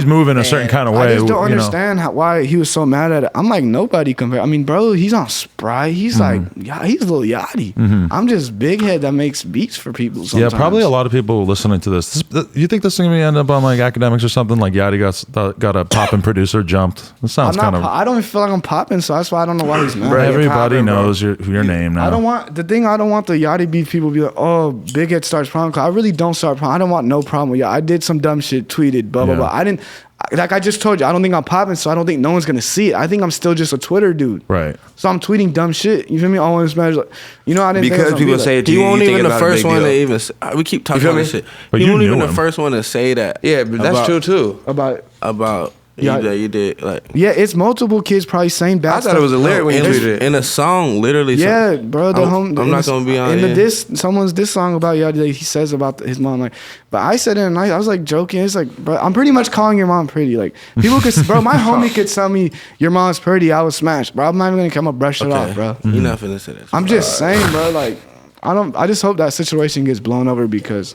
moving a certain kind of way. I just don't understand why he was so mad at it. I'm like, nobody compared. I mean, bro, he's on Sprite. He's like, he's Lil Yachty. I'm just Big Head that makes beats for people sometimes. Yeah, probably a lot of people listening to this. You think this is going to end up on, like, academics or something? Like, Yachty got a poppin' producer jumped. It sounds kind of... I don't even feel like I'm popping, so that's why I don't know why he's mad. Everybody knows your name now. I don't want the Yachty beef. People be like, oh, Big Head starts problem. I really don't start problem. I don't want no problem with Yachty. I did some dumb shit, tweeted, blah, blah, blah. I didn't, like I just told you, I don't think I'm popping, so I don't think no one's going to see it. I think I'm still just a Twitter dude. Right. So I'm tweeting dumb shit. You feel me? Always matters. Like, I didn't because people say it to you. He won't even the first one to even. We keep talking about this shit. He won't even the first one to say that. Yeah, but that's true too. About. You did like it's multiple kids probably saying bad I thought it was a lyric when you tweeted it. In a song, literally. Yeah, bro. I'm not gonna be on in the diss. Someone's diss song about Yachty. He says about his mom. Like, but I said it and I was like joking. It's like, bro, I'm pretty much calling your mom pretty. Like people could, bro. My homie could tell me your mom's pretty. I was smashed, bro. I'm not even gonna come up brush it off, bro. You're not finna say that. I'm just saying, bro. Like I just hope that situation gets blown over because.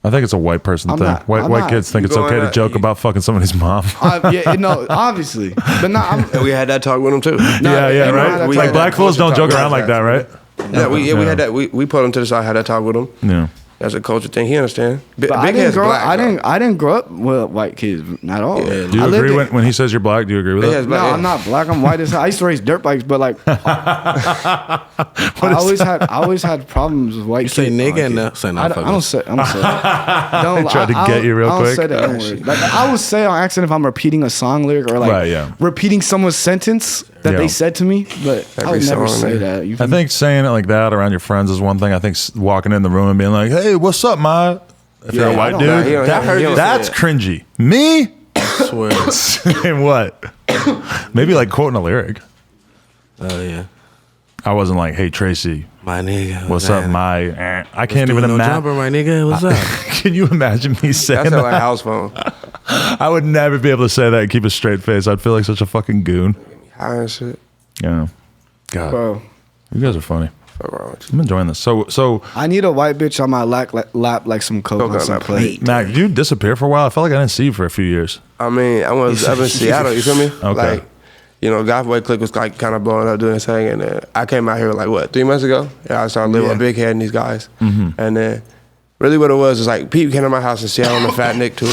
I think it's a white person thing. White kids think it's okay to joke about fucking somebody's mom. Obviously, but not. We had that talk with him too. Right. Like black fools don't joke around like that, right? Yeah, we had that. We put him to the side, had that talk with him. Yeah. That's a culture thing. He understand. Big Head's black. I didn't grow up with white kids at all. Yeah. Do you agree when he says you're black? Do you agree with that? No, I'm not black. I'm white as hell. I used to race dirt bikes, but like, I always had problems with white kids. You say nigga and I don't say. I tried to get you real quick. I don't say that. Like I would say on accident if I'm repeating a song lyric or like repeating someone's sentence that they said to me, but I would never say that. I think saying it like that around your friends is one thing. I think walking in the room and being like, "Hey, what's up, ma?" If you're a white dude, that's cringy. Me? I swear. Saying what? Maybe like quoting a lyric. Oh yeah. I wasn't like, "Hey Tracy, my nigga, what's up, my?" I can't even imagine. My nigga, what's up? Can you imagine me saying that? Like house phone. I would never be able to say that and keep a straight face. I'd feel like such a fucking goon. High and shit. Yeah. God. Bro. You guys are funny. I'm enjoying this. So I need a white bitch on my lap like some coke on some plate. Mac, did you disappear for a while? I felt like I didn't see you for a few years. I mean, I was up in Seattle, you feel me? Okay. Like, Goth Boy Clique was like kind of blowing up doing his thing, and I came out here like 3 months ago? Yeah, I started living with Big Head and these guys. And then really what it was like Pete came to my house in Seattle on the Fat Nick tour.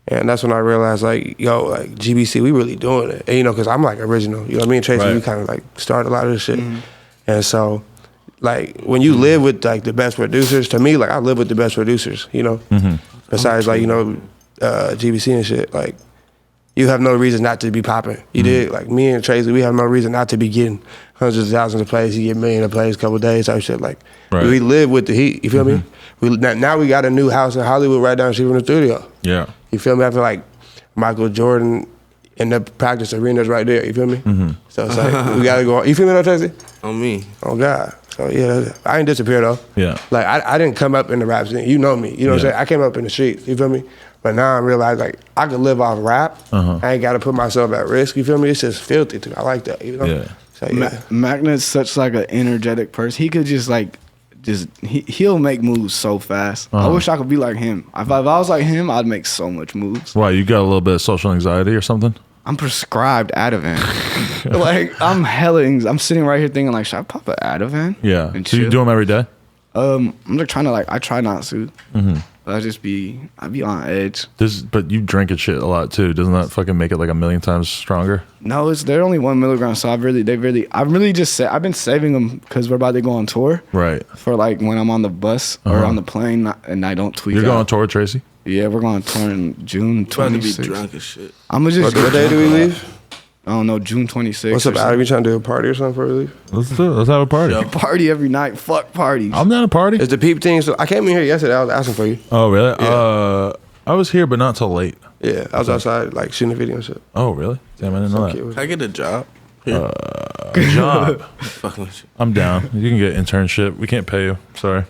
And that's when I realized, like, yo, like, GBC, we really doing it. And, you know, because I'm, like, original. You know, me and Tracy, we kind of, like, started a lot of this shit. And so, like, when you live with, like, the best producers, to me, like, I live with the best producers, you know? Besides, like, you know, GBC and shit, like, you have no reason not to be popping. You did? Like, me and Tracy, we have no reason not to be getting hundreds of thousands of plays. You get a million a plays, couple of days, type shit. Like, we live with the heat, you feel me? Now we got a new house in Hollywood right down the street from the studio. Yeah. You feel me? I feel like Michael Jordan and the practice arena's right there. You feel me? So it's like, we got to go. You feel me though, Tracy? On me. Oh, God. So, yeah, I ain't disappear, though. Yeah. Like, I didn't come up in the rap scene. You know me. You know what I'm saying? I came up in the streets. You feel me? But now I realize, like, I could live off rap. I ain't got to put myself at risk. You feel me? It's just filthy to me. I like that, you know? Yeah. So, yeah. Mackned's such, like, an energetic person. He could just, like, he'll make moves so fast. I wish I could be like him. If I was like him, I'd make so much moves. Why, you got a little bit of social anxiety or something? I'm prescribed Ativan. Like, I'm sitting right here thinking, like, should I pop an Ativan? Yeah. And So you do them every day? I'm like trying to, like, I try not to. But I be on edge. But you drink and shit a lot too. Doesn't that fucking make it like a million times stronger? No, they're only 1 milligram. So I've been saving them because we're about to go on tour. Right. For like when I'm on the bus or on the plane and I don't tweak. You're going on tour with Tracy? Yeah, we're going on tour in June 26th. About to be drunk as shit. I'm gonna just. What day do we leave? I don't know, June 26th. What's up, Adam? You trying to do a party or something before we leave? Let's do it. Let's have a party. Yo. Party every night. Fuck parties. I'm down to party. Is the peep thing? So I came in here yesterday. I was asking for you. Oh, really? Yeah. I was here, but not till late. Yeah, I was outside, like, shooting a video and shit. Oh, really? Damn, I didn't know that. Can I get a job? Job. Fucking with you. I'm down. You can get internship. We can't pay you. Sorry.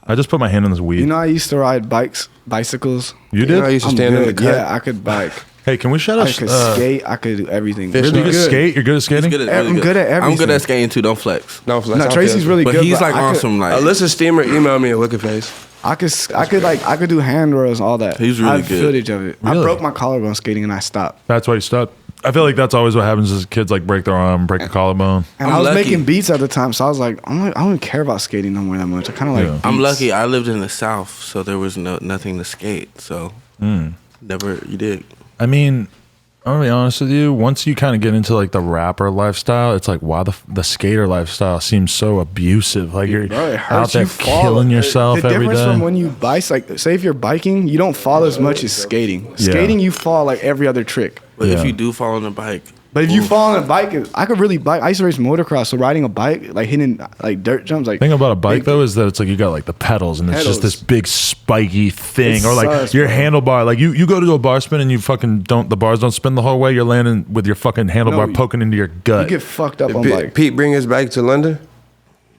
I just put my hand in this weed. You know, I used to ride bicycles. You did? You know, I used to I'm stand in the good. cut. Yeah, I could bike. Hey, can we shut up? I could skate. I could do everything. Really? You can skate? You're good at skating? I'm good at everything. I'm good at skating too. Don't flex. No, flex. No, I don't Tracy's care. really But good. he's like I on could- some like. Alyssa Steamer emailed me a wicked face. I could do hand rolls, all that. He's really I have good. footage of it. Really? I broke my collarbone skating and I stopped. That's why you stopped? I feel like that's always what happens is kids like break their arm, break a collarbone. And I'm I was lucky. making beats at the time, so I was like, I don't care about skating no more that much. I kind of like. Yeah. Beats. I'm lucky. I lived in the South, so there was nothing to skate. So never. You did. I mean, I'm gonna be honest with you. Once you kind of get into like the rapper lifestyle, it's like, wow, the skater lifestyle seems so abusive. Like you're Bro, it out hurts. there You fall. killing yourself The every difference day. from when you bike, like say if you're biking, you don't fall as much as skating. Skating, you fall like every other trick. But Yeah. if you do fall on the bike, But if you fall on a bike, I could really bike. I used to race motocross, so riding a bike, like hitting like dirt jumps, like. The thing about a bike big- though is that it's like you got like the pedals and it's just Pedals. this big spiky thing, It or like sucks, your bro. handlebar. Like you go to do a bar spin and you fucking the bars don't spin the whole way. You're landing with your fucking handlebar No, poking into your You gut. get fucked up on Did bike. Pete bring his bike to London?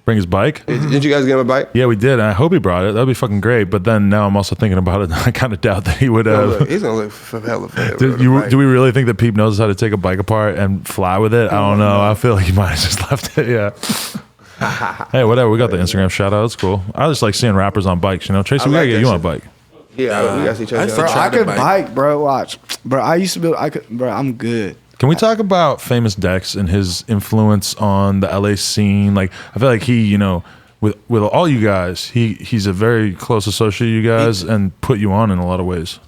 Bring his bike. Did you guys get him a bike? Yeah, we did. And I hope he brought it. That'd be fucking great. But then now I'm also thinking about it. I kind of doubt that he would have. He's gonna look for hella fat. Do we really think that Peep knows how to take a bike apart and fly with it? I don't know. I feel like he might have just left it. Yeah. Hey, whatever. We got the Instagram shout out. It's cool. I just like seeing rappers on bikes. You know, Tracy, I we gotta like get that you on a shit. bike. Yeah, we gotta see each I other. used to Bro, try I to could bike. bike, bro. Watch, bro. I used to be. Bro. I'm good. Can we talk about Famous Dex and his influence on the LA scene? Like, I feel like he, you know, with all you guys, he's a very close associate of you guys and put you on in a lot of ways.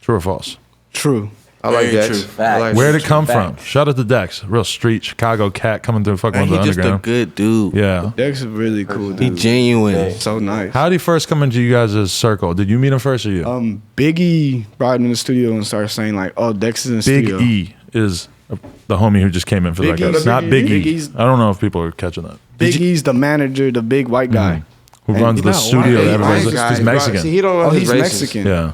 True or false? True. I like Very Dex. true. I like Where'd Dex. it come from? Shout out to Dex, real street Chicago cat coming through fucking man, the he just a underground. good dude. Yeah. Dex is really cool, He dude. genuine. So nice. How did he first come into you guys' circle? Did you meet him first or you? Biggie brought him in the studio and started saying like, "Oh, Dex is in the Big studio." E is the homie who just came in for Big that E. guy. Not Big E. Biggie's- I don't know if people are catching that. Big E's the manager, the big white guy. Who And runs he's the not studio? white. that He's everybody's white like, he's Mexican. See, he don't know Oh, his he's races. Mexican. Yeah.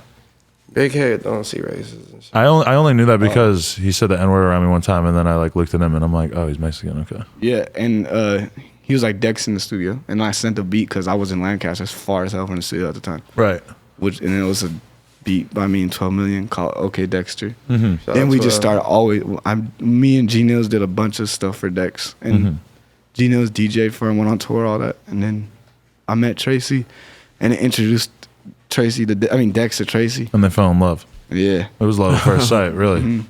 Big head don't see races. And shit. I only knew that because he said the N word around me one time, and then I like looked at him and I'm like, oh, he's Mexican. Okay. Yeah, and he was like Dex in the studio, and I sent a beat because I was in Lancaster, as far as hell from the studio at the time. Right. And it was a beat by me and 12 Million called "Okay Dexter." Mm-hmm. Shout Then out we to, just started always. Me and Gnealz did a bunch of stuff for Dex, and Gnealz DJ for him, went on tour, all that, and then I met Tracy, and introduced Tracy to Dex to Tracy. And they fell in love. Yeah. It was love at first sight, really.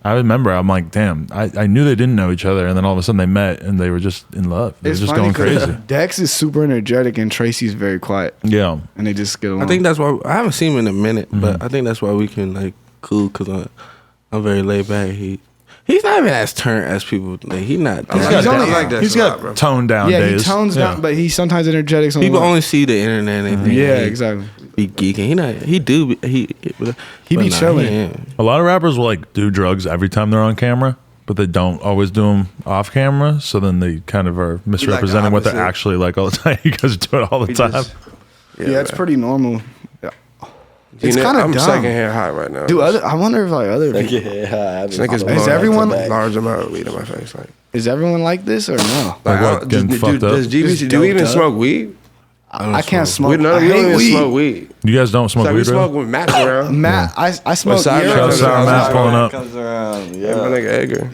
I remember. I'm like, damn. I knew they didn't know each other, and then all of a sudden they met, and they were just in love. They were just going crazy. Dex is super energetic, and Tracy's very quiet. Yeah, and they just get along. I think that's why I haven't seen him in a minute, but I think that's why we can like cool because I'm very laid back. He's not even as turned as people think. He's not. He's got toned down days. He tones down, but he's sometimes energetic. People only see the internet and think exactly. Be geeking. He be chilling. A lot of rappers will like do drugs every time they're on camera, but they don't always do them off camera. So then they kind of are misrepresenting what they're actually like all the time. You guys do it all the time. It's pretty normal. It's kind of dumb. I'm secondhand high right now. Dude, I wonder if like other people. Is everyone large amount of weed in my face? Like, is everyone like this or no? Like what? Getting fucked up? Does GBC do we even smoke weed? I can't smoke. We don't even smoke weed. You guys don't smoke weed, we smoke when Matt's around. Matt, I smoke. Matt pulling up. Comes around. Yeah, my nigga Edgar.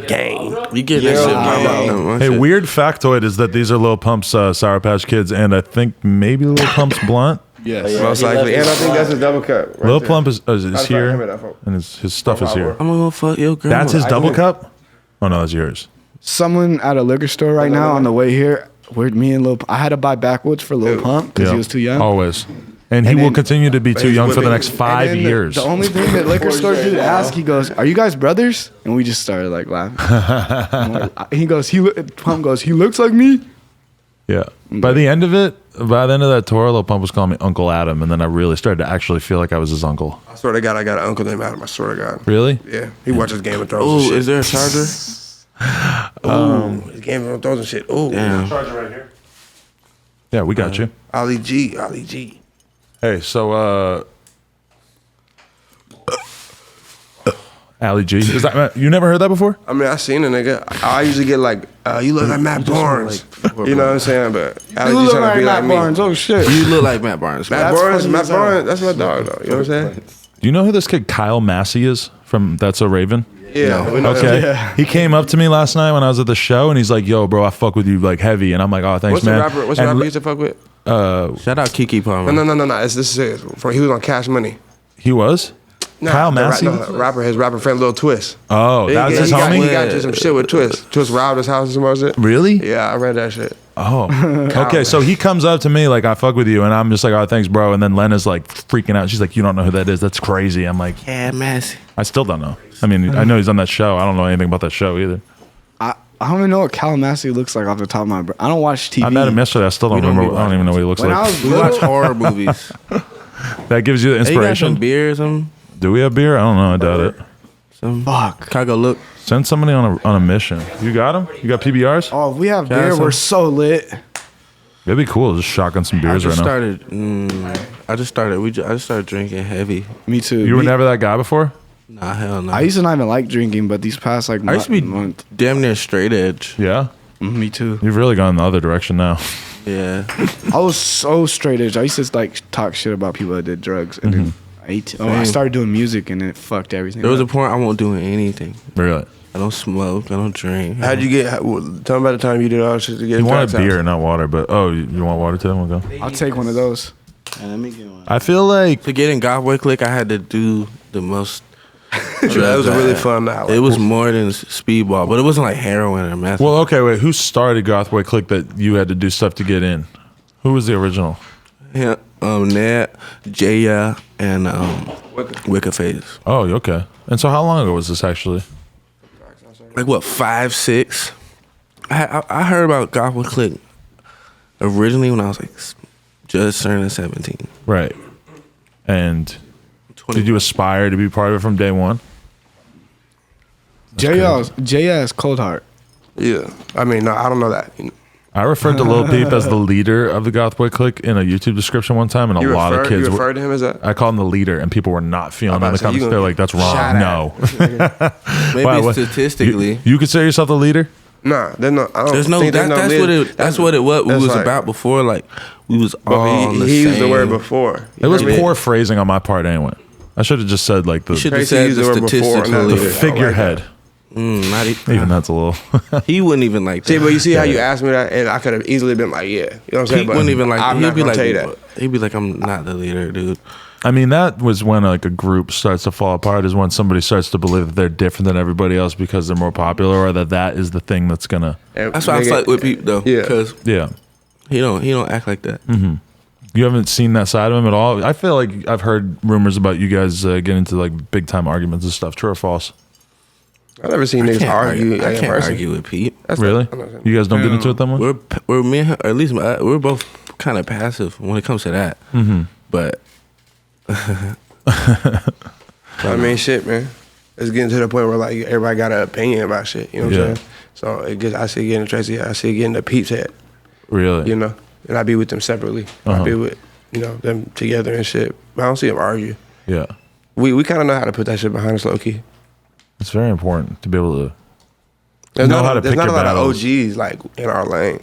Gang. You get that shit. Hey, weird factoid is that these are Lil Pump's Sour Patch Kids, and I think maybe Lil Pump's blunt. Yes, most likely, and I think that's his double cup. Right Lil Pump is here, and his stuff is here. I'm gonna fuck your girl. That's his double cup. Oh no, that's yours. Someone at a liquor store right now on the way here. Where'd me and Lil? I had to buy backwoods for Lil Pump because he was too young. Always. And he will continue to be too young for the next 5 years. The only thing that liquor store dude asked, he goes, "Are you guys brothers?" And we just started like laughing. He goes, Pump goes, "He looks like me." Yeah. By the end of that tour, Lil Pump was calling me Uncle Adam, and then I really started to actually feel like I was his uncle. I swear to God, I got an uncle named Adam. I swear to God. Really? Yeah. He watches Game of Thrones. Oh, is there a charger? Game of Thrones and shit. Oh, charger right here. Yeah, we got you. Ali G. Hey, so Ali G. Is that you never heard that before? I mean, I seen a nigga. I usually get like, you look like Matt Barnes. You know what I'm saying? But Ali G trying to be like me. Barnes. Oh shit. You look like Matt Barnes. Matt Barnes. That's my dog though. You know what I'm saying? Do you know who this kid Kyle Massey is from That's So Raven? Yeah. No. Okay. Yeah. He came up to me last night when I was at the show, and he's like, "Yo, bro, I fuck with you like heavy." And I'm like, "Oh, thanks, man." What's the rapper you used to fuck with? Shout out Kiki Palmer. No. This is he was on Cash Money. He was? Kyle Massey? His rapper friend Lil Twist. Oh, that was his homie? He got into some shit with Twist. Twist robbed his house and some more shit. Really? Yeah, I read that shit. Oh. Okay, so he comes up to me like, "I fuck with you," and I'm just like, "Oh, thanks, bro." And then Lena's like freaking out. She's like, "You don't know who that is? That's crazy." I'm like, "Yeah, Massey." I still don't know. I mean, I know he's on that show. I don't know anything about that show either. I don't even know what Kyle Massey looks like off the top of my brain. I don't watch TV. I met him yesterday. I still don't remember. I don't even know what he looks like. We watch horror movies. That gives you the inspiration. Hey, you got some beer or something? Do we have beer? I don't know. I doubt it. Fuck. Can I go look? Send somebody on a mission. You got them? You got PBRs? Oh, if we have beer, we're so lit. It'd be cool. Just shotgun some beers right now. I just started drinking heavy. Me too. You were never that guy before? Nah, hell no. I used to not even like drinking, but these past like I used to be damn near straight edge. Yeah? Me too. You've really gone the other direction now. Yeah. I was so straight edge. I used to like talk shit about people that did drugs, and then I started doing music, and it fucked everything. There was a point I won't do anything. Really? I don't smoke. I don't drink. How'd you get? Tell me about the time you did all this shit to get. You wanted beer, not water, but you want water today? We'll go. I'll take one of those. Let me get one. I feel like to get in Goth Boy Clique, I had to do the most. That was a really fun night. It was more than speedball, but it wasn't like heroin or meth. Well, okay, wait. Who started Goth Boy Clique that you had to do stuff to get in? Who was the original? Yeah, Nat, Jaya, and Wicca Phase. Oh, okay. And so, how long ago was this actually? Like what, 5, 6? I heard about Goth Boy Clique originally when I was like just turning 17. Right. And did you aspire to be part of it from day one? J.S. Cold Heart. Yeah. I mean, no, I don't know that. I referred to Lil Peep as the leader of the Goth Boy Clique in a YouTube description one time, and a lot of kids. You referred to him as that? I called him the leader, and people were not feeling it in the comments. They're like, "That's wrong." No. Maybe statistically, you consider yourself the leader? Nah, there's no. I don't there's no. think That's what it was. We was like, about before. Like we was all on the same. He used the word before. It was poor phrasing on my part anyway. I should have just said like the. You should have said the statistical the figurehead. Not even that's a little. He wouldn't even like that. See, but you see how you asked me that, and I could have easily been like, yeah. You know what I'm saying? He wouldn't even like. He'd be like, tell you that. He'd be like, I'm not the leader, dude. I mean, that was when like a group starts to fall apart. Is when somebody starts to believe that they're different than everybody else because they're more popular, or that is the thing that's gonna. That's why I fight with people though. Yeah. Because he don't act like that. Mm-hmm. You haven't seen that side of him at all. I feel like I've heard rumors about you guys getting into like big time arguments and stuff. True or false? I've never seen niggas argue. I can't argue with Pete. Really? You guys don't get into it that much? We're me and her, or at least we're both kind of passive when it comes to that. Mm-hmm. But I mean, shit, man. It's getting to the point where like everybody got an opinion about shit. You know what I'm saying? So I see it getting to Tracy. I see it getting to Pete's head. Really? You know, and I be with them separately. I be with them together and shit. But I don't see them argue. Yeah. We kind of know how to put that shit behind us low key. It's very important to be able to There's know not, how to there's pick not your a lot battles. of OGs like in our lane.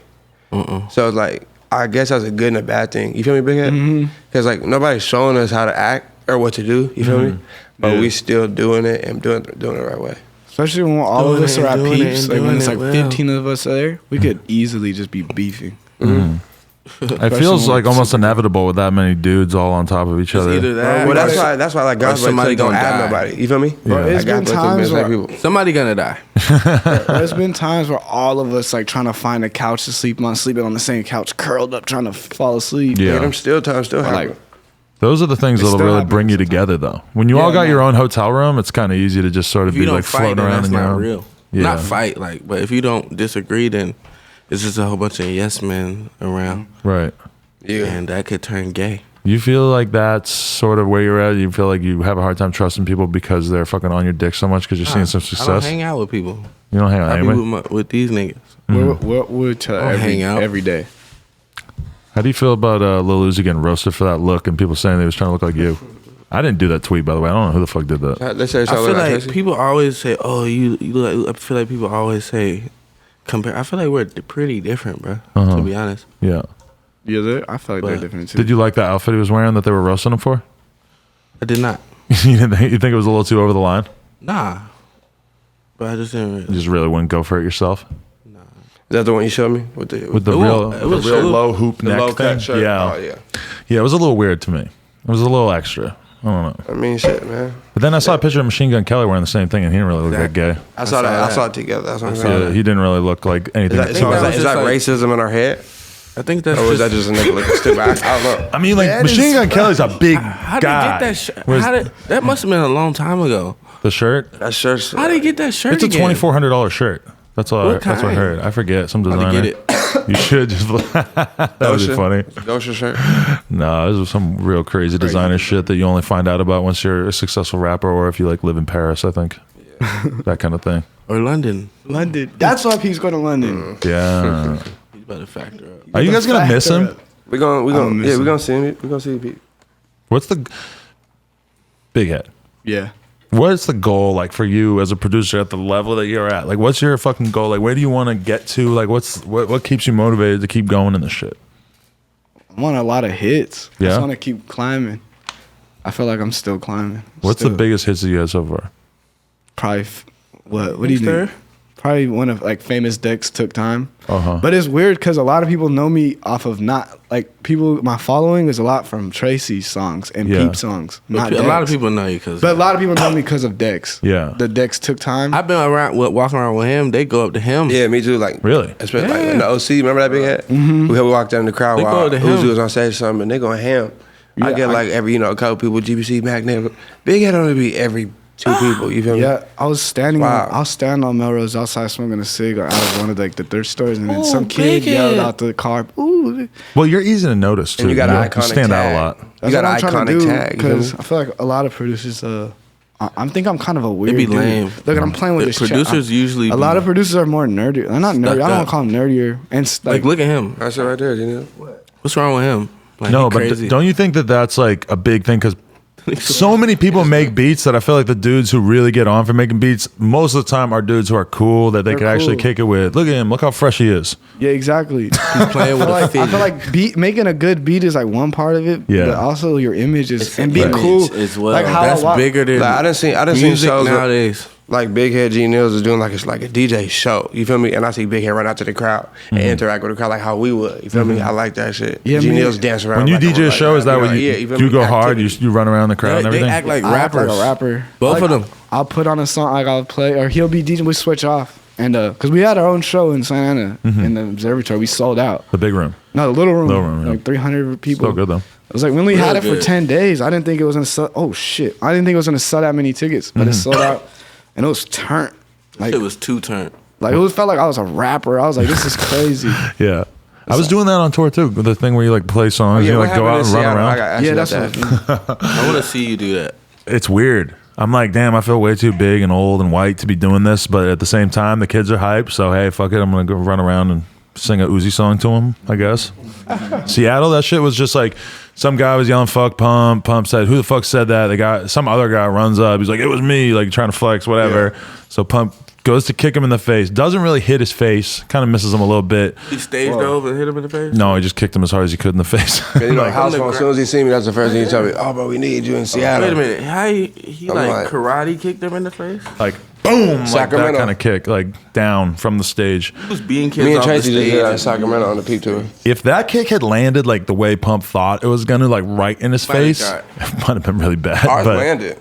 So it's like I guess that's a good and a bad thing. You feel me, Big Head? Because like nobody's showing us how to act or what to do. You feel me? But we still doing it and doing it the right way. Especially when all of us are at peeps, like when it's like 15 of us there, we could easily just be beefing. It feels like almost inevitable with that many dudes all on top of each other. Either that, Well, that's why like Goth Boy Clique don't add nobody. You feel me? Yeah. It's been times where somebody gonna die. there's been times where all of us like trying to find a couch to sleep on, sleeping on the same couch, curled up, trying to fall asleep. Yeah. them still happen. Like, those are the things that'll still really happens bring you together, though. When you all got your own hotel room, it's kind of easy to just sort of If you be don't like fight, floating then around that's in your not own. real. Yeah. Not fight, like, but if you don't disagree, then it's just a whole bunch of yes men around. Right. Yeah. And that could turn gay. You feel like that's sort of where you're at? You feel like you have a hard time trusting people because they're fucking on your dick so much because you're seeing some success? I don't hang out with people. You don't hang out I anyway? be with these niggas. we're to hang out every day. How do you feel about Lil Uzi getting roasted for that look and people saying they was trying to look like you? I didn't do that tweet, by the way. I don't know who the fuck did that. Let's say I feel like Tracy. people always say, "Oh, you look like." I feel like people always say, "Compare." I feel like we're pretty different, bro. To be honest. Yeah. Yeah, I feel like they're different too. Did you like that outfit he was wearing that they were roasting him for? I did not. You think it was a little too over the line? Nah. But I just didn't. You just really wouldn't go for it yourself? Is that the one you showed me with the real real low hoop the neck low thing? cut shirt? Yeah. Oh, yeah. Yeah, it was a little weird to me. It was a little extra. I don't know. I mean, shit, man. But then I saw a picture of Machine Gun Kelly wearing the same thing, and he didn't really look that gay. I saw it together. That's what I'm saying. Yeah, he didn't really look like anything. Is that racism in our head? I think that's. Or is that just a nigga looking stupid? I don't know. I mean, like, Machine Gun Kelly's a big How guy. did he get that shirt? That must have been a long time ago. The shirt? That shirt's. How did he get that shirt? It's a $2,400 shirt. That's all. That's what I kind? heard. I forget. Some designer. How to get it? You should just. That would be funny. Gosha shirt. No, this was some real crazy designer shit that you only find out about once you're a successful rapper or if you like live in Paris. I think that kind of thing. Or London. That's why he's going to London. Yeah. He's about to factor up. Are you guys gonna miss him? We're gonna see him. We're gonna see Pete. What's the Big Head? Yeah. What's the goal like for you as a producer at the level that you're at? Like, what's your fucking goal? Like, where do you want to get to? Like, what keeps you motivated to keep going in this shit? I want a lot of hits. I Yeah? just want to keep climbing. I feel like I'm still climbing. What's the biggest hits that you had so far? Probably what do you think? Probably one of like Famous Dex Took Time. Uh-huh. But it's weird because a lot of people know me off of not like people. My following is a lot from Tracy's songs and Peep songs. Not A Dex. lot of people know you because. But a lot of people know me because of Dex. Yeah. The Dex Took Time. I've been walking around with him. They go up to him. Yeah, me too. Like Really? especially like in the OC. Remember that big head? We walked down in the crowd They go while to him. Uzi was on stage or something, and they going ham. I get like every a couple people, GBC, Mackned. Big head only be every 2 people. You feel me? Yeah, I was standing. Wow. I was standing on Melrose outside smoking a cig out of one of like the thrift stores, and then some kid big yelled head. out the car. Ooh, Well, you're easy to notice too. And you got an You iconic stand tag. out a lot. You got That's an what I'm trying to iconic do, tag. You feel me? because I feel like a lot of producers. I think I'm kind of a weird. be dude. lame. Look, I'm playing with The this. chat. producers usually A be lot of producers are more nerdy. They're not nerdy. I don't want up. to call them nerdier. And Like, look at him. That's it right there, you know. What's wrong with him? Like, No, he but crazy. don't you think that that's like a big thing? Because so many people make beats that I feel like the dudes who really get on for making beats most of the time are dudes who are cool that they They're could actually cool. kick it with. Look at him. Look how fresh he is. Yeah, exactly. He's playing with a I figure. feel like making a good beat is like one part of it. Yeah. But also your image is It's and being image cool as well. Like how That's I bigger than Like, I done seen music shows nowadays. like Big Head Gnealz is doing like it's like a DJ show. You feel me? And I see Big Head run out to the crowd and interact with the crowd like how we would. You feel me? I like that shit. Yeah, Gnealz dance around. When you DJ a show, is that what you go hard? You run around the crowd and everything? They act like rappers. Act like a rapper. Both of them. I'll put on a song, like I'll play, or he'll be DJing. We switch off. And because we had our own show in Santa Ana in the observatory, we sold out. The big room. No, the little room. Like 300 people. So good though. It was like we only had it for 10 days. I didn't think it was gonna sell. Oh shit! I didn't think it was gonna sell that many tickets, but it sold out, and it was turned. Like it was too turned. Like it felt like I was a rapper. I was like, this is crazy. Yeah. I was doing that on tour too. The thing where you like play songs, you like go out and run around. Yeah, that's what I want to see you do that. It's weird. I'm like, damn, I feel way too big and old and white to be doing this, but at the same time, the kids are hyped. So hey, fuck it, I'm gonna go run around and sing a Uzi song to them, I guess. Seattle, that shit was just like some guy was yelling "fuck Pump." Pump said, "Who the fuck said that?" Some other guy runs up. He's like, "It was me," like trying to flex, whatever. Yeah. So Pump goes to kick him in the face. Doesn't really hit his face. Kind of misses him a little bit. He staged over and hit him in the face? No, he just kicked him as hard as he could in the face. You know, house phone, as soon as he see me, that's the first thing he tell me. Oh, bro, we need you in Seattle. Wait a minute. How he like karate kicked him in the face? Like boom, like that kind of kick, like down from the stage. He was being kids. Me and off Tracy the just stage did that in Sacramento on the Peep Tour. If that kick had landed like the way Pump thought it was gonna, like right in his face, it might have been really bad. Ours landed.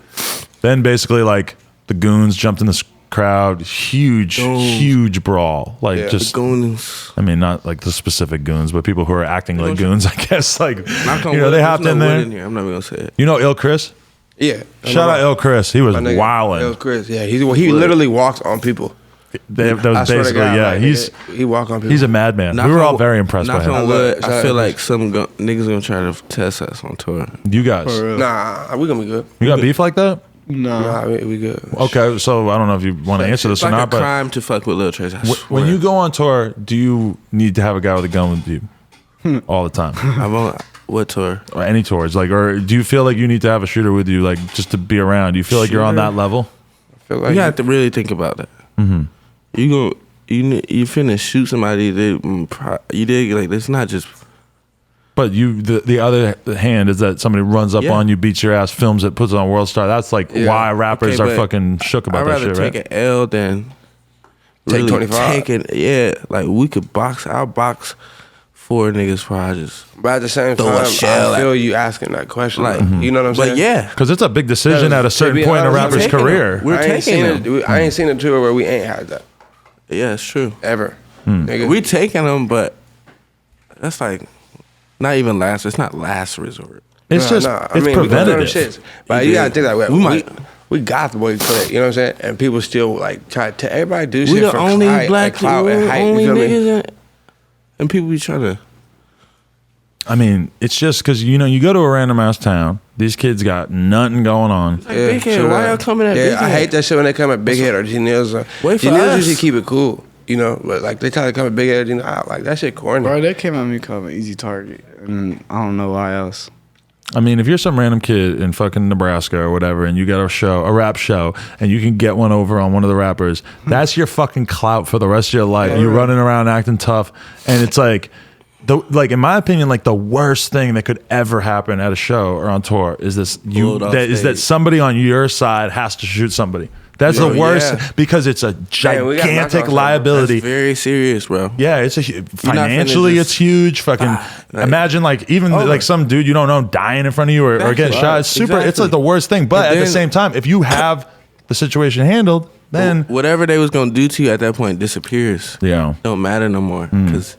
Then basically like the goons jumped in the crowd, huge brawl, like just goons. I mean, not like the specific goons, but people who are acting like goons, I guess. Like they hopped in there. I'm not even gonna say it. You know, Ill Chris. Yeah, shout out Ill Chris. He was wilding. Ill Chris, yeah, he literally walks on people. That was basically God, he walk on people. He's a madman. We were all very impressed by him. I feel like some niggas gonna try to test us on tour. You guys? Nah, we gonna be good. You got beef like that? No, we good. Okay, so I don't know if you want to answer this or not, but it's crime to fuck with Lil Tracy. When you go on tour, do you need to have a guy with a gun with you all the time? What tour? Or any tours, like, or do you feel like you need to have a shooter with you, like, just to be around? Do you feel like you're on that level? I feel like you have to really think about that. You finna shoot somebody. You did like it's not just. But the other hand is that somebody runs up on you, beats your ass, films it, puts it on World Star. That's like why rappers are fucking shook about that shit, right? I'd rather take an L than take 25. Like we could box. I'll box 4 niggas for I just. But at the same time, I feel you asking that question. Like, you know what I'm saying? But yeah. Because it's a big decision at a certain point in a rapper's career. I ain't seen a tour where we ain't had that. Yeah, it's true. Ever. We taking them, but that's like not even last. It's not last resort. It's it's preventative. But you gotta think like we Goth Boy Clique, you know what I'm saying? And people still like try to everybody do shit for only black clout and hype. Only niggas and people be trying to. I mean, it's just because you go to a random ass town. These kids got nothing going on. Like Big Head, why y'all coming at Big Head? I hate that shit when they come at Big Head or Gnealz. Gnealz usually keep it cool, but like they try to come at Big Head, like that shit corny. Bro, they came at me calling Easy Target, and I don't know why else. I mean, if you're some random kid in fucking Nebraska or whatever, and you got a rap show, and you can get one over on one of the rappers, that's your fucking clout for the rest of your life. You're running around acting tough, and it's like. In my opinion, like the worst thing that could ever happen at a show or on tour is that somebody on your side has to shoot somebody. That's the worst because it's a gigantic liability. That's very serious, bro. Yeah, it's financially it's huge. Fucking imagine like some dude you don't know dying in front of you or getting shot. It's super. Exactly. It's like the worst thing. But at the same time, if you have the situation handled, then whatever they was gonna do to you at that point disappears. Yeah, don't matter no more because.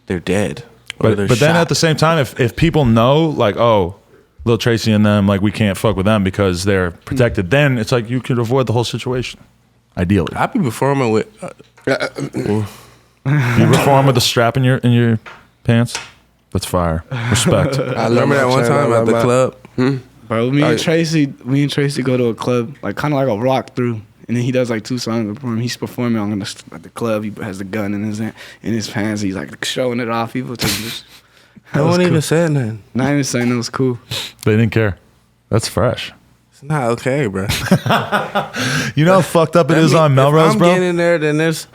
They're dead. But then at the same time, if people know, like, oh, Lil Tracy and them, like, we can't fuck with them because they're protected, then it's like you could avoid the whole situation, ideally. I'd be performing with... You perform with a strap in your pants? That's fire. Respect. I remember that one time at the club. Bro, me and Tracy go to a club, like kind of like a rock through. And then he does like 2 songs before him. He's performing at the club. He has the gun in his pants. He's like showing it off. People just. No one even said nothing. Not even saying it was cool. They didn't care. That's fresh. It's not okay, bro. You know how fucked up it is on Melrose, bro? If I'm getting in there, then there's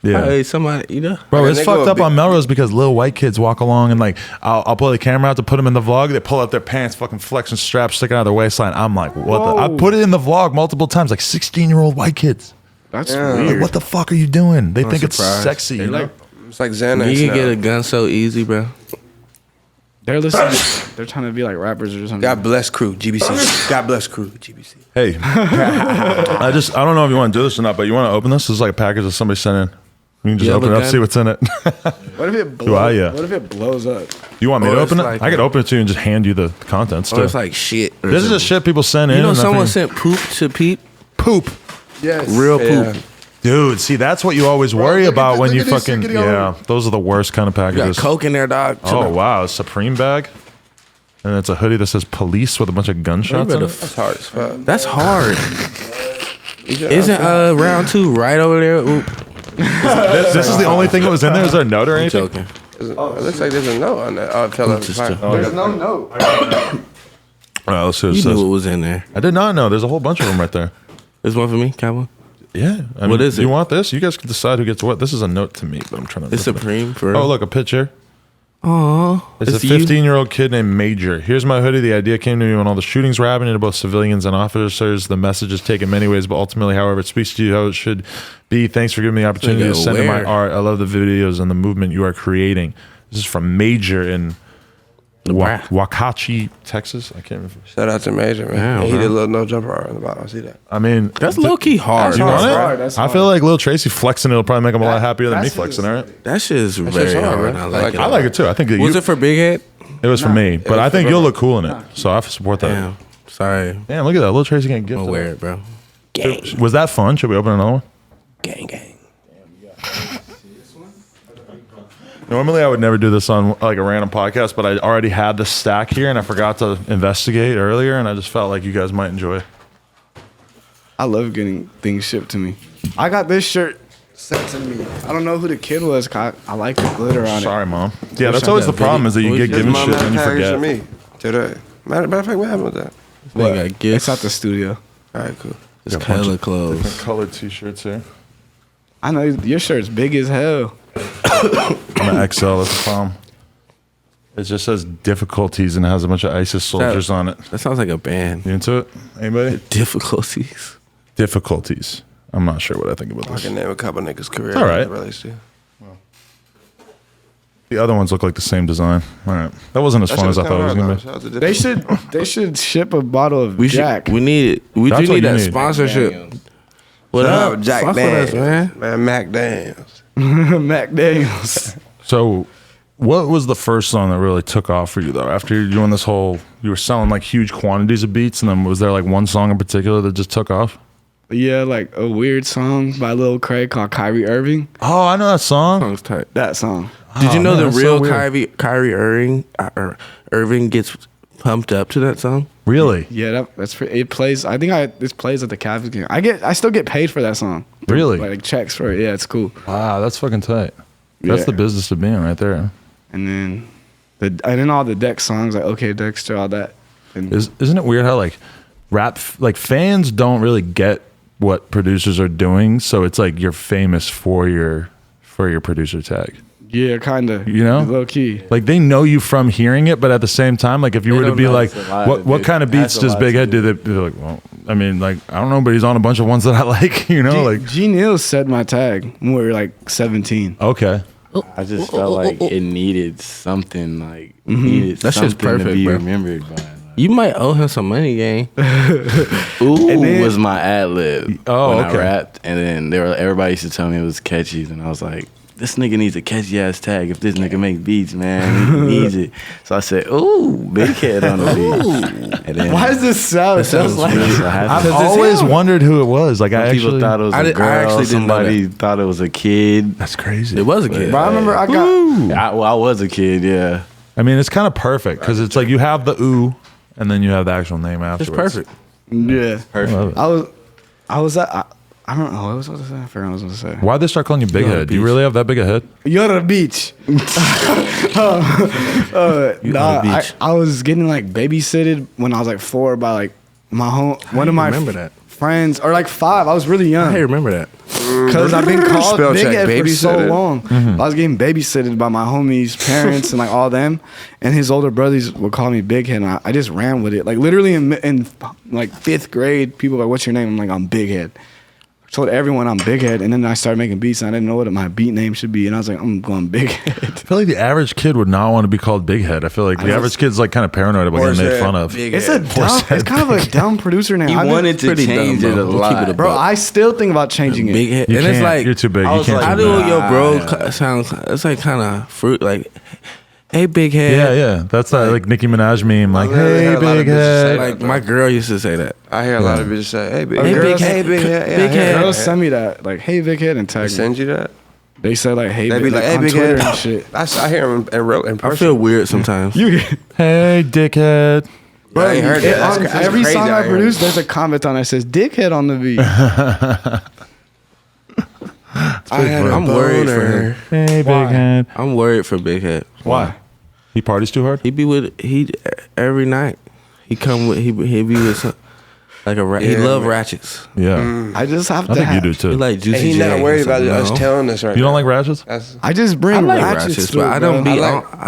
Yeah, hey, somebody, Bro, it's fucked up on Melrose because little white kids walk along and like I'll pull the camera out to put them in the vlog. They pull out their pants, fucking flexing straps sticking out of their waistline. I'm like, what? I put it in the vlog multiple times, like 16-year-old white kids. That's weird. Like, what the fuck are you doing? They think it's sexy. You know? It's like Xanax. You can get a gun so easy, bro. They're listening. They're trying to be like rappers or something. God bless crew, GBC. God bless crew, GBC. Hey, I don't know if you want to do this or not, but you want to open this? This is like a package that somebody sent in. You can just open it up, see what's in it. What if it blows? What if it blows up? You want me to open it? I could open it to you and just hand you the contents. Or it's like shit. This is just shit people send in. You know, someone sent poop to Peep. Poop. Yes. Real poop. Dude, see, that's what you always worry about when you fucking those are the worst kind of packages. You got Coke in there, dog. Oh wow, a Supreme bag, and it's a hoodie that says police with a bunch of gunshots in it. That's hard as fuck. That's hard. Isn't round 2 right over there? Oop. This is the only thing that was in there. Is there a note or anything? Joking. It looks like there's a note on that. Oh, tell us. There's no note. Let's see what it You says. knew what was in there. I did not know. There's a whole bunch of them right there. There's one for me, Cowboy. Yeah. I mean, What is it? You want this? You guys can decide who gets what. This is a note to me, but I'm trying to. It's Supreme for. Oh, look, a picture. Aww. It's a 15-year-old kid named Major. Here's my hoodie. The idea came to me when all the shootings were happening to both civilians and officers. The message is taken many ways, but ultimately, however, it speaks to you how it should be. Thanks for giving me the opportunity to send in my art. I love the videos and the movement you are creating. This is from Major in Waxahachie, Texas. I can't remember. Shout out to Major, man. Damn, He did a little no jumper art in the bottom. I see that. I mean, That's low key hard. you want it? hard. That's I feel like Lil Tracy flexing it'll probably make him a lot happier than me flexing it. That shit is shit's very hard, hard. man. I like it. I like it too. I think Was it for Big Head? it was for me, but I think you'll look cool in it. So I support that. Damn. Sorry. Damn, look at that. Lil Tracy getting gifted. I'll wear it, bro. Was that fun? Should we open another one? Gang, gang. Normally, I would never do this on like a random podcast, but I already had the stack here, and I forgot to investigate earlier, and I just felt like you guys might enjoy it. I love getting things shipped to me. I got this shirt sent to me. I don't know who the kid was. I like the glitter on it. Sorry, Mom. Yeah, that's always the problem is that you get given shit and you forget. Me today. Matter of fact, what happened with that? Got gifts. It's at the studio. All right, cool. It's color clothes. Different colored t-shirts here. I know your shirt's big as hell. I'm an XL. That's the problem. It just says difficulties and it has a bunch of ISIS soldiers on it. That sounds like a band. You into it? Anybody? Difficulties. Difficulties. I'm not sure what I think about I this. can name a couple niggas' career. All right. Really, The other ones look like the same design. All right. That wasn't as fun as I thought it was going to be. They should ship a bottle of Jack. We need it. We That's do what need you that need. sponsorship. What Shout up, out Jack Fuck with us, Daniels, man? Mackned Gnealz. Mackned Gnealz. So, what was the first song that really took off for you, though? After you're doing this whole, you were selling like huge quantities of beats, and then was there like one song in particular that just took off? Yeah, like a weird song by Lil Craig called Kyrie Irving. Oh, I know that song. Song's tight. That song. Did you know man, the that's real so weird. Kyrie Irving gets pumped up to that song? Really? Yeah, that's it plays. I think it plays at the Cavs game. I still get paid for that song. Really? Like checks for it. Yeah, it's cool. Wow, that's fucking tight. That's Yeah. the business to be in right there. And then all the Dex songs like OK Dexter, all that. And Isn't it weird how like rap, like fans don't really get what producers are doing, so it's like you're famous for your producer tag. yeah, kind of. You know? Low key. Like they know you from hearing it, but at the same time, like if you They were to don't be know like, it's a lot, what dude. kind of beats That's a does lot Big to Head do? do. They're like, well, I mean, like I don't know, but he's on a bunch of ones that I like. You know, like G Nealz said my tag when we were like 17. okay, I just felt like it needed something, like it needed That shit's something to perfect, be bro. remembered by. Like, You might owe him some money, gang. Ooh And then- was my ad lib Oh, when okay. I rapped, and then everybody used to tell me it was catchy, and I was like, this nigga needs a catchy ass tag. If this nigga make beats, man, he needs it. So I said, ooh, Big Head on the beat. And then Why does this sound sounds just like? weird. so I had I've to- always wondered who it was. Like I people actually thought it was I a did- I girl. actually didn't know Somebody thought it was a kid. that's crazy. It was a kid. But I remember I got. I was a kid, yeah. I mean, it's kind of perfect because it's like you have the ooh, and then you have the actual name It's afterwards. perfect. Yeah, Perfect. I was at. I don't know what I was supposed to say. I forgot what I was supposed to say. Why'd they start calling you Big You're on Head? the Do you beach. really have that big a head? You're at the beach. beach. I was getting like babysitted when I was like 4 by like one of my remember that? friends, or like 5. I was really young. I remember that. Because I've been called Spell big check, head for so babysitted. long. I was getting babysitted by my homies' parents and like all them, and his older brothers would call me big head, and I just ran with it. Like literally in like 5th grade, people were like, "What's your name?" I'm like, "I'm Big Head." I told everyone I'm Big Head, and then I started making beats, and I didn't know what my beat name should be, and I was like, "I'm going Big Head." I feel like the average kid would not want to be called Big Head. I feel like the average kid's like kind of paranoid about getting made fun of. It's kind of a dumb producer name. He wanted to change it a lot, bro. I still think about changing it. Big head, You and it's can't. like You're too big. I You was can't. like, how do do that. your bro sounds? It's like kind of fruit. Like, hey, big head. Yeah. That's that like Nicki Minaj meme. Like, literally hey, had a lot of big bitches say head. that. Like my girl used to say that. I hear a lot of bitches say, "Hey, big Hey, head, big hey, head, big head, big head." Girls send me that, like, "Hey, Big Head," and They tag me. send you that. They say like, "Hey, They be Big like, Head," "Hey, on big Twitter head." and shit. I hear them in I person. feel weird sometimes. You, Hey, dickhead. bro, I ain't heard that. That's every crazy song out I here. produce, there's a comment on it that says "Dickhead" on the beat. I'm worried for him. Hey, big head. I'm worried for Big Head. Why? He parties too hard? He be with every night. He come with he be with some, like a he Yeah, love man. ratchets. Yeah. I just have I to. think you do He too. like And Juicy he's J not or worried about something. us No. telling us right You don't now. like ratchets? That's I just bring I like ratchets, ratchets, through, but I don't bro. be I like- on.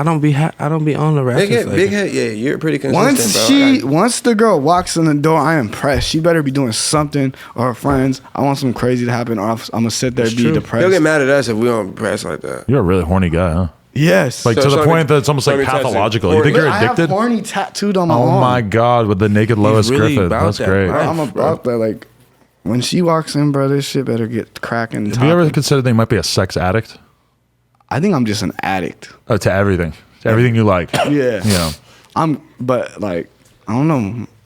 I don't be on the ratchets. big head, like big that. head. Yeah, you're pretty consistent, Once bro. once the girl walks in the door, I am impressed. She better be doing something, or her friends. I want something crazy to happen, or I'm gonna sit there and be They'll depressed. get mad at us if we don't press like that. You're a really horny guy, huh? Yes, Like So to the somebody- point that it's almost like somebody touched it. pathological. You think Look, you're I have addicted? horny tattooed on my Oh arm. my God, with the naked Lois really Griffith. about That's that, great. bro. I'm about that. Like when she walks in, bro, this shit better get cracking. Have you ever considered that you might be a sex addict? I think I'm just an addict. To everything. To everything you like. Yeah. You know. But like, I don't know.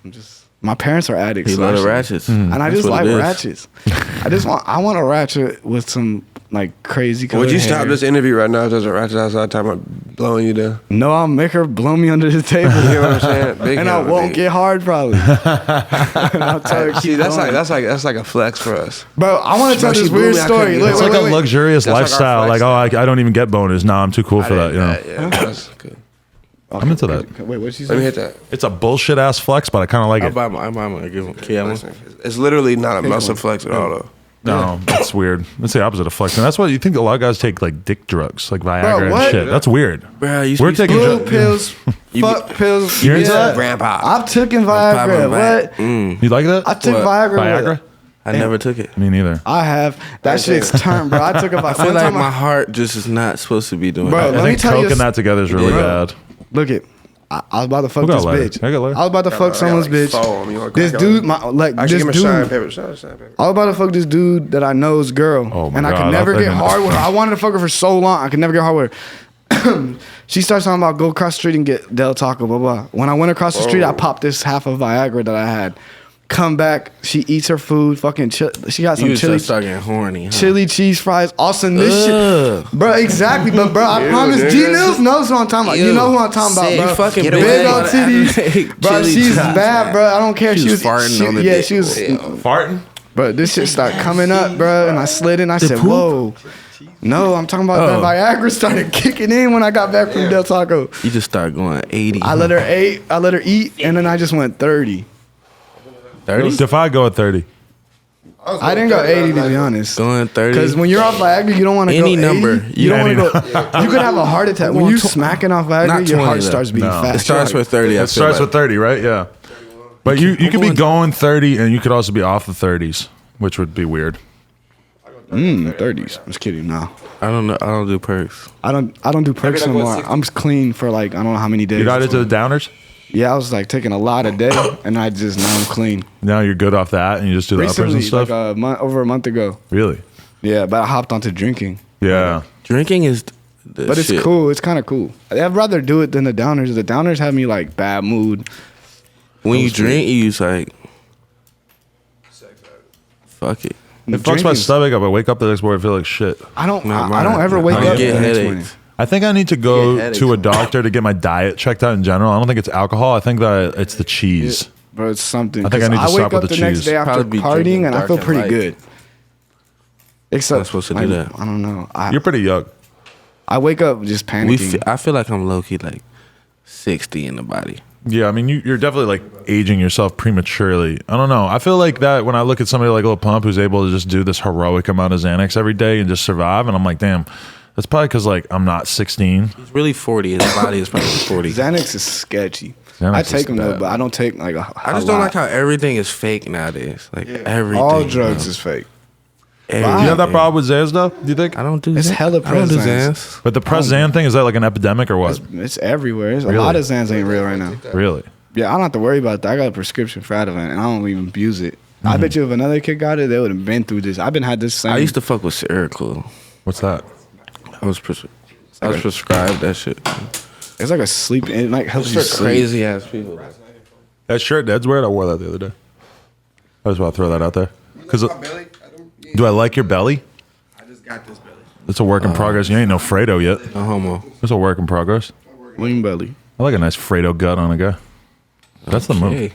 I'm just, my parents are addicts. He love the actually. ratchets. And I That's just what like it is. ratchets. I want a ratchet with some like crazy colored Would you hair. stop this interview right now if there's a ratchet outside talking about blowing you down? No, I'll make her blow me under the table. You know what I'm saying? Big And head I would won't be- get hard probably. And I'll tell her, See, keep that's going. like a flex for us. Bro, I want to tell Bro, she this blew weird me, I story. couldn't- Wait, It's wait, like wait, a luxurious That's like our lifestyle. flex Like, I don't even get boners. Nah, I'm too cool for that. You know. Yeah, that's good. I'm into that. Wait, what'd she Let me say? hit that. It's a bullshit ass flex, but I kind of like I it. buy my give him kid one. It's literally not a muscle flex at all, though. No, that's weird. That's the opposite of flexing. That's what you think a lot of guys take like dick drugs, like Viagra and what? shit. That's weird. Bro, you We're taking Blue drugs. pills, fuck pills. You're into that? Grandpa. I've taken Popping Viagra. back. What? You like that? I took What? Viagra. Viagra? I never took it. Me neither. I have. That shit's turned, bro. I took a I feel like my heart just is not supposed to be doing Bro, that. let I me think tell you coke and that together is really Bro. bad. Look it. I was about to fuck Who got this lighter? bitch. I got lighter. I was about to fuck someone's bitch. This dude, Actually, give me this shine dude. paper. Shine paper. I was about to fuck this dude that I know's girl, Oh my and I God, could never I get think- hard with her. I wanted to fuck her for so long, I could never get hard with her. She starts talking about go across the street and get Del Taco, blah blah. When I went across the street, I popped this half of Viagra that I had. Come back, she eats her food, fucking she got some You chili. just start getting horny. Huh? Chili cheese fries, awesome. This Ugh. shit, bro. Exactly, but bro, I promise. nigga. G Nils knows what I'm talking about. You know who I'm talking about, Sick. bro. You fucking Big big old ass titties, bro. chili She's cheese, bad, man. bro. I don't care. She was farting on the yeah, dick. she was. Farting? Bro, this shit started coming up, bro, and I slid in. I said, poop? "Whoa." No, I'm talking about that Viagra started kicking in when I got back from Del Taco. You just start going 80. I let her eat, and then I just went 30. 30. Defy go at 30. I didn't go 80 to be honest. Going 30. Because when you're off Viagra, you don't want to go Any 80. number. You don't Yeah, want to go. You could have a heart attack when you smacking off Viagra. not Your 20 heart though. starts beating No. fast. It starts with 30. I It starts with 30, right? Yeah. But you could be going 30 and you could also be off the 30s, which would be weird. 30s. I'm just kidding. No, I don't know. I don't do perks. I don't do perks no more. I'm just clean for like I don't know how many days. You got into the downers? Yeah, I was like taking a lot a day, and now I'm clean. Now you're good off that and you just do the uppers Recently, and stuff? like over a month ago. Really? Yeah, but I hopped onto drinking. Yeah. Drinking is the But it's shit. cool. It's kind of cool. I'd rather do it than the downers. The downers have me like bad mood. When you drink, you just like, fuck it. It fucks my Drinking's- stomach up. I wake up the next morning, I feel like shit. I don't. Not I don't mine. ever wake I up get the next headaches. morning. I think I need to You go get headaches to a from that. doctor to get my diet checked out in general. I don't think it's alcohol. I think that it's the cheese. Bro, it's something. I think I 'Cause need to wake stop with up the the next cheese. day after Probably be partying, drinking and I dark feel and pretty light. good. Except Not supposed to do that. I don't know. You're pretty young. I wake up just panicking. I feel like I'm low key like 60 in the body. Yeah, I mean, you're definitely like aging yourself prematurely. I don't know. I feel like that when I look at somebody like Lil Pump who's able to just do this heroic amount of Xanax every day and just survive, and I'm like, damn, that's probably because like I'm not 16. He's really 40. His body is probably 40. Xanax is sketchy. Xanax I take them bad. though, but I don't take like I just don't like how everything is fake nowadays. Like everything. All drugs bro. is fake. Do you have that problem with Xans though? Do you think? I don't do It's Xan. hella I don't do Xans. Xans. But the Xan thing, is that like an epidemic or what? It's everywhere. A Really? lot of Xans ain't real right now. Really? Yeah, I don't have to worry about that. I got a prescription for Ativan, and I don't even abuse it. I bet you if another kid got it, they would have been through this. I've been had this same. I used to fuck with Seroquel. What's that? I was prescribed that shit. It's like a sleep. It like helps you sleep. Crazy ass people. That shirt Ned's wearing, I wore that the other day. I just want to throw that out there. Because do I like your belly? I just got this belly. It's a work in progress. You ain't no Fredo yet. No homo. It's a work in progress. Lean belly. I like a nice Fredo gut on a guy. That's the move. Hey.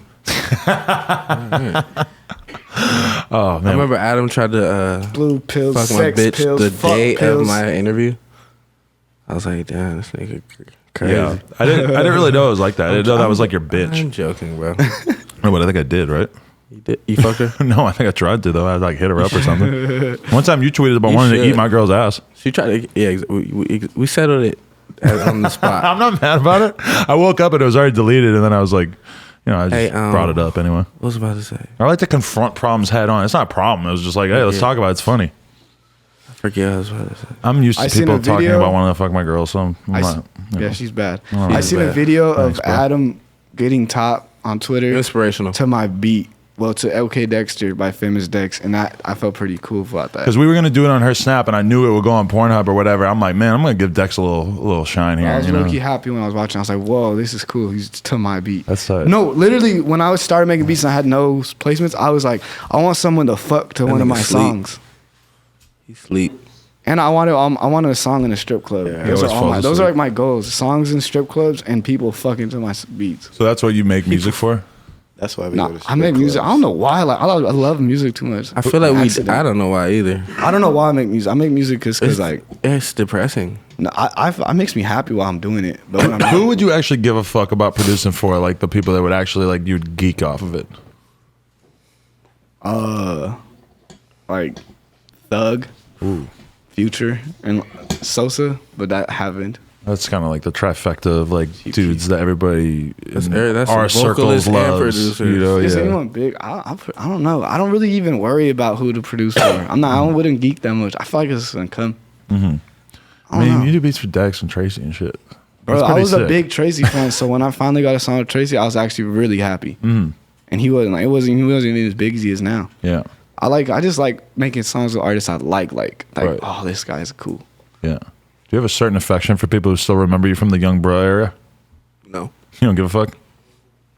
Oh I man, remember Adam tried to Blue pills, fuck my sex bitch pills, the fuck day pills. of my interview. I was like, damn, this nigga crazy. yeah. I didn't really know it was like that. I didn't know that was like your bitch. I'm joking, bro. No, but I think I did, right? You did? You fucked her? No, I think I tried to though. I like hit her up or something. One time you tweeted about You wanting to should. eat my girl's ass. She tried to. Yeah, we settled it on the spot. I'm not mad about it. I woke up and it was already deleted, and then I was like, I just brought it up anyway. What was I about to say? I like to confront problems head on. It's not a problem. It was just like, hey, let's talk about it. It's funny. I forget what I was about to say. I'm used to I seen people a talking video- about wanting to fuck my girl, so I'm not, Yeah, she's bad. Oh, I she's seen a bad. video Thanks, of bro. Adam getting top on Twitter Inspirational. to my beat. Well, to OK Dexter by Famous Dex, and that I felt pretty cool about that. because we were gonna do it on her Snap, and I knew it would go on Pornhub or whatever. I'm like, man, I'm gonna give Dex a little shine here. I was you know? low-key happy when I was watching. I was like, whoa, this is cool. He's to my beat. That's tight. No, literally, when I started making beats and I had no placements, I was like, I want someone to fuck to one of nigga my sleep. songs. He sleep. And I wanted a song in a strip club. he Those are always all falls those are asleep. like my goals. Songs in strip clubs and people fucking to my beats. So that's what you make music for? That's why we Nah, go to I make strip music. I clubs. don't know why. Like I love music too much. I feel like Accident. I don't know why either. I don't know why I make music. I make music because like It's depressing. no, I makes me happy while I'm doing it. But when I'm Who would you actually give a fuck about producing for? Like the people that would actually like you'd geek off of it. like Thug, Future, and Sosa, but that haven't. That's kind of like the trifecta of like dudes that everybody That's in that's our a vocalist circles and loves. producer. You know, Is yeah. anyone big? I don't know. I don't really even worry about who to produce for. I wouldn't geek that much. I feel like it's gonna come. I mean, you do beats for Dex and Tracy and shit. Bro, That's I pretty was a sick. big Tracy fan, so when I finally got a song with Tracy, I was actually really happy. And he wasn't like he wasn't even as big as he is now. Yeah, I just like making songs with artists I like Right. oh, this guy's cool. yeah. Do you have a certain affection for people who still remember you from the Young Bruh era? No. You don't give a fuck.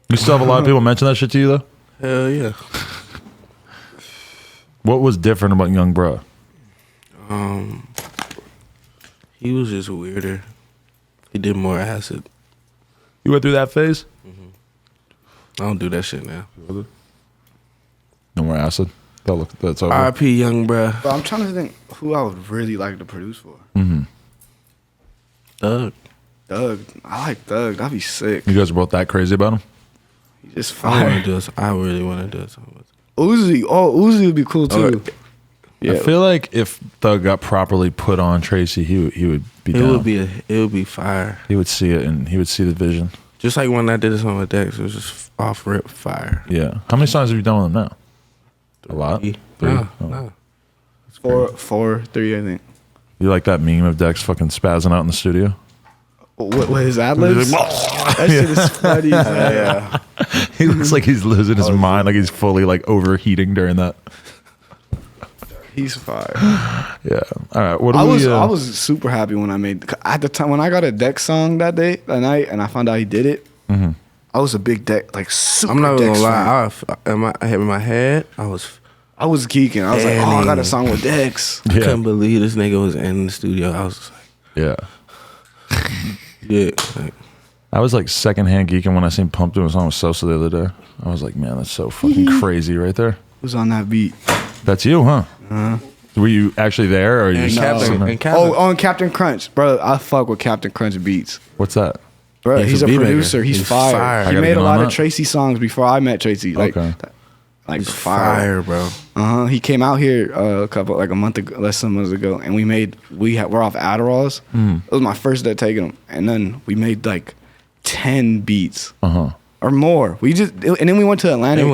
You still have a lot of people mention that shit to you though. Hell yeah. What was different about Young Bruh? He was just weirder. He did more acid. You went through that phase. I don't do that shit now. No more acid. That's over. R.I.P. Young bruh. But I'm trying to think who I would really like to produce for. Thug. Thug. I like Thug. That'd be sick. You guys are both that crazy about him? He's just I want fire. to do this. I really want to do something with Uzi. Oh, Uzi would be cool too. I feel like if Thug got properly put on Tracy, he would be it. down. It would be fire. He would see it and he would see the vision. Just like when I did this song with Dex, it was just off rip fire. Yeah. How many songs have you done with him now? A lot. Three? No, Oh. no. 3, I think. You like that meme of Dex fucking spazzing out in the studio? What his ad libs? That shit is funny. Yeah. He looks like he's losing his mind, like he's fully like overheating during that. He's fire. Yeah. All right. What do I we? I was super happy when I made at the time when I got a Dex song that night, and I found out he did it. I was a big Dex, like super. I'm not Dex gonna fan. lie. In my head, I was. I was geeking. I was like, oh, I got a song with Dex. I couldn't believe this nigga was in the studio. I was like, Yeah. yeah. Like, I was like secondhand geeking when I seen Pump doing a song with Sosa the other day. I was like, man, that's so fucking crazy right there. Who's on that beat? That's you, huh? Were you actually there, or are you? and just Captain. sitting there? And Captain. Oh, on Captain Crunch, bro. I fuck with Captain Crunch beats. What's that? Bro, he's a producer. He's fire. He made a lot of that. Tracy songs before I met Tracy. Like, He's fire, bro. He came out here a month ago, less than months ago, and we're off Adderalls. It was my first day taking them, and then we made like 10 beats or more. And then we went to Atlantic. We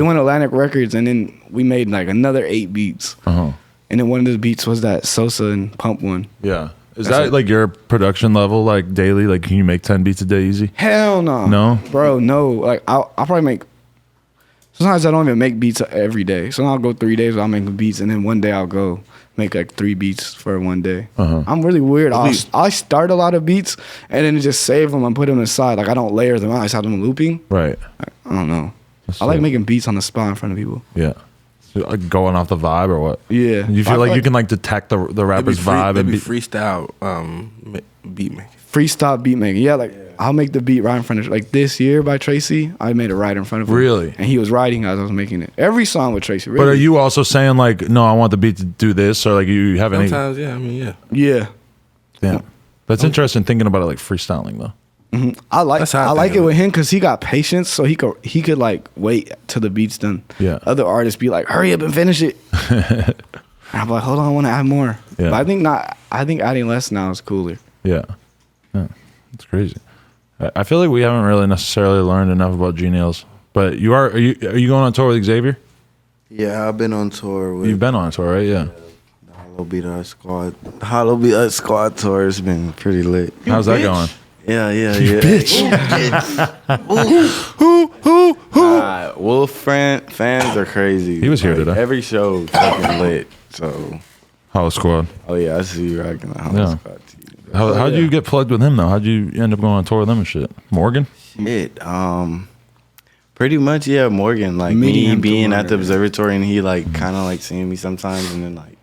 went to Atlantic Records, and then we made like another 8 beats. And then one of the beats was that Sosa and Pump one. Yeah. Is that like your production level, like daily? Like, can you make 10 beats a day easy? Hell no. No? Bro, no. Like, I'll probably make... Sometimes I don't even make beats every day. So I'll go 3 days without making beats, and then one day I'll go make like 3 beats for one day. I'm really weird. I start a lot of beats, and then just save them and put them aside. Like, I don't layer them out. I just have them looping. Right. I don't know. I like making beats on the spot in front of people. Yeah. So, like, going off the vibe or what? Yeah. You feel like you can like detect the rapper's vibe and freestyle beat making. Freestyle beat making. Yeah, like I'll make the beat right in front of, like this year by Tracy, I made it right in front of him. Really? And he was writing as I was making it. Every song with Tracy. Really. But are you also saying like, no, I want the beat to do this, or like you have any? Sometimes, yeah. I mean, yeah. Yeah. Yeah. That's interesting thinking about it like freestyling though. I like it with him because he got patience, so he could like wait till the beat's done. Yeah. Other artists be like, hurry up and finish it. And I'm like, hold on, I want to add more. Yeah. But I think adding less now is cooler. Yeah. It's crazy. I feel like we haven't really necessarily learned enough about Gnealz. But are you going on tour with Xavier? Yeah, I've been on tour with. You've been on tour, right? Yeah. The Hollow Beat Art Squad. The Hollow Beat Art Squad tour has been pretty lit. How's that going? Yeah. Bitch. Who? Wolf fans are crazy. He was here today. Every show fucking lit. So. Hollow Squad. Oh yeah, I see you rocking the Hollow Squad too. How'd you get plugged with him though? How'd you end up going on tour with him and shit? Morgan? Shit. Pretty much, yeah, Morgan. Like me being at the observatory and he like kind of like seeing me sometimes, and then like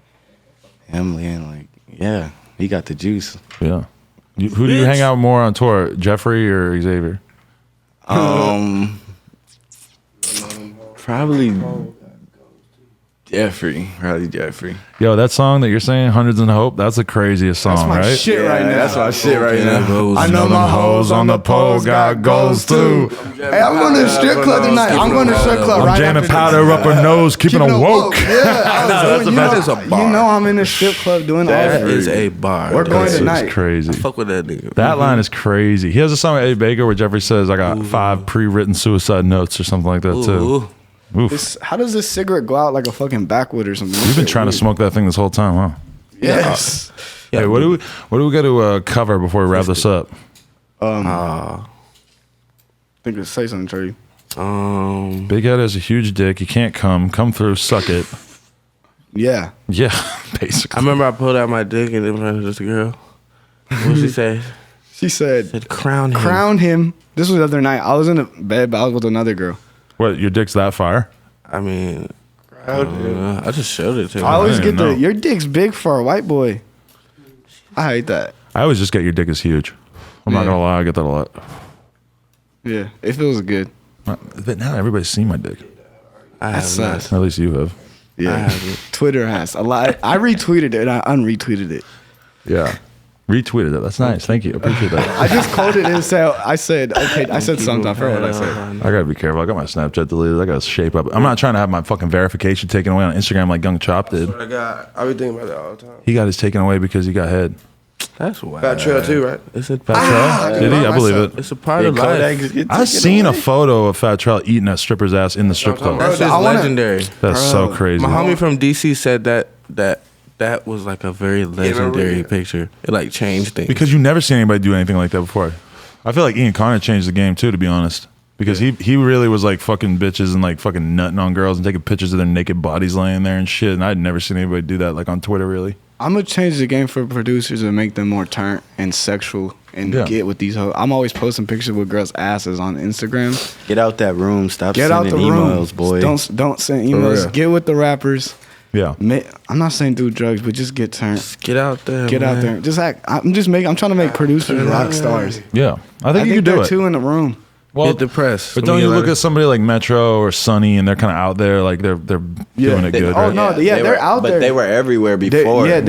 him and like, yeah, he got the juice. Yeah. Who do you hang out more on tour, Jeffrey or Xavier? Probably Jeffrey. Yo, that song that you're saying, Hundreds in Hope, that's the craziest song, right? That's my shit right now. That's my shit right now. I know my hoes on the pole got goals too. Hey, I'm going to the strip club tonight. I'm going to the strip club right jamming after powder up her nose, keeping her woke. Yeah, that's a bar. You know I'm in the strip club doing all That that. is a bar. We're going tonight. It's crazy. Fuck with that nigga. That line is crazy. He has a song with Eddie Baker where Jeffrey says, I got 5 pre-written suicide notes or something like that too. Oof. How does this cigarette go out like a fucking backwood or something? You've been trying to smoke that thing this whole time, huh? Yes. Yeah. Hey, what do we got to cover before we wrap this up? I think it's say something, Trey. Big Head has a huge dick. You can't come through, suck it. Yeah. Yeah, basically. I remember I pulled out my dick and in front of this girl. What did she say? She said, crown him. Crown him. This was the other night. I was in the bed, but I was with another girl. What, your dick's that fire? I mean, I just showed it to her. I always get your dick's big for a white boy. I hate that. I always just get your dick is huge. I'm not gonna lie, I get that a lot. Yeah, it feels good. But now everybody's seen my dick. That's At least you have. Yeah, Twitter has a lot. I retweeted it and I unretweeted it. Yeah. Retweeted it. That's nice. Thank you. Appreciate that. I just quoted it and said, I said something. I forgot what I said. I gotta be careful. I got my Snapchat deleted. I gotta shape up. I'm not trying to have my fucking verification taken away on Instagram like Young Chop did. I be thinking about that all the time. He got his taken away because he got head. That's wild. Fat Trail too, right? It's a Fat Trail? Did he? I believe it. It's a part of life. I've seen a photo of Fat Trail eating a stripper's ass in the strip club. That's just legendary. That's so crazy. My homie from DC said that was like a very legendary picture. It like changed things. Because you never seen anybody do anything like that before. I feel like Ian Connor changed the game too, to be honest. Because he really was like fucking bitches and like fucking nutting on girls and taking pictures of their naked bodies laying there and shit. And I'd never seen anybody do that like on Twitter really. I'm gonna change the game for producers and make them more turnt and sexual and get with these hoes. I'm always posting pictures with girls' asses on Instagram. Get out that room. Stop Get sending out the emails, room. boy. Don't send emails. Get with the rappers. Yeah. I'm not saying do drugs, but just get turned. Just get out there. Get out there. Just act. I'm trying to make producers rock stars. Yeah. I think you can do it too in the room. Well, get depressed. But don't you look at somebody like Metro or Sonny, and they're kind of out there, like they're doing it good. Oh right? no, they're out there. But they were everywhere before. They're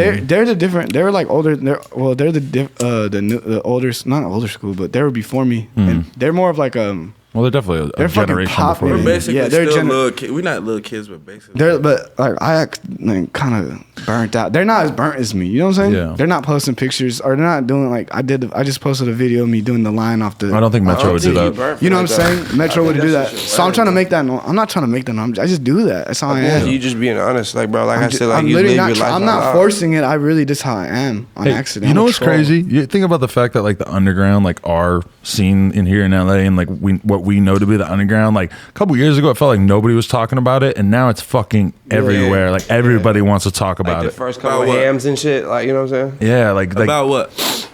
the different. They were like older. They're the older, not older school, but they were before me, and they're more of like Well, they're definitely a generation before. We're you. basically still little kids. We're not little kids, but basically. But like I act like kind of burnt out. They're not as burnt as me. You know what I'm saying? Yeah. They're not posting pictures, or they're not doing like I did. I just posted a video of me doing the line off the. I don't think Metro would do that. You know what I'm saying? Metro would do that. So I'm trying to make that. I'm not trying to make that. I just do that. That's how I am. You just being honest, like bro. Like I said, like I'm you literally live your life. I'm not forcing it. I really just how I am on accident. You know what's crazy? You think about the fact that like the underground, like our scene in here in LA, and like what we know to be the underground, like a couple years ago, it felt like nobody was talking about it, and now it's fucking everywhere. Like everybody wants to talk about the it. first couple of hams and shit, like you know what I'm saying? Yeah, like About what?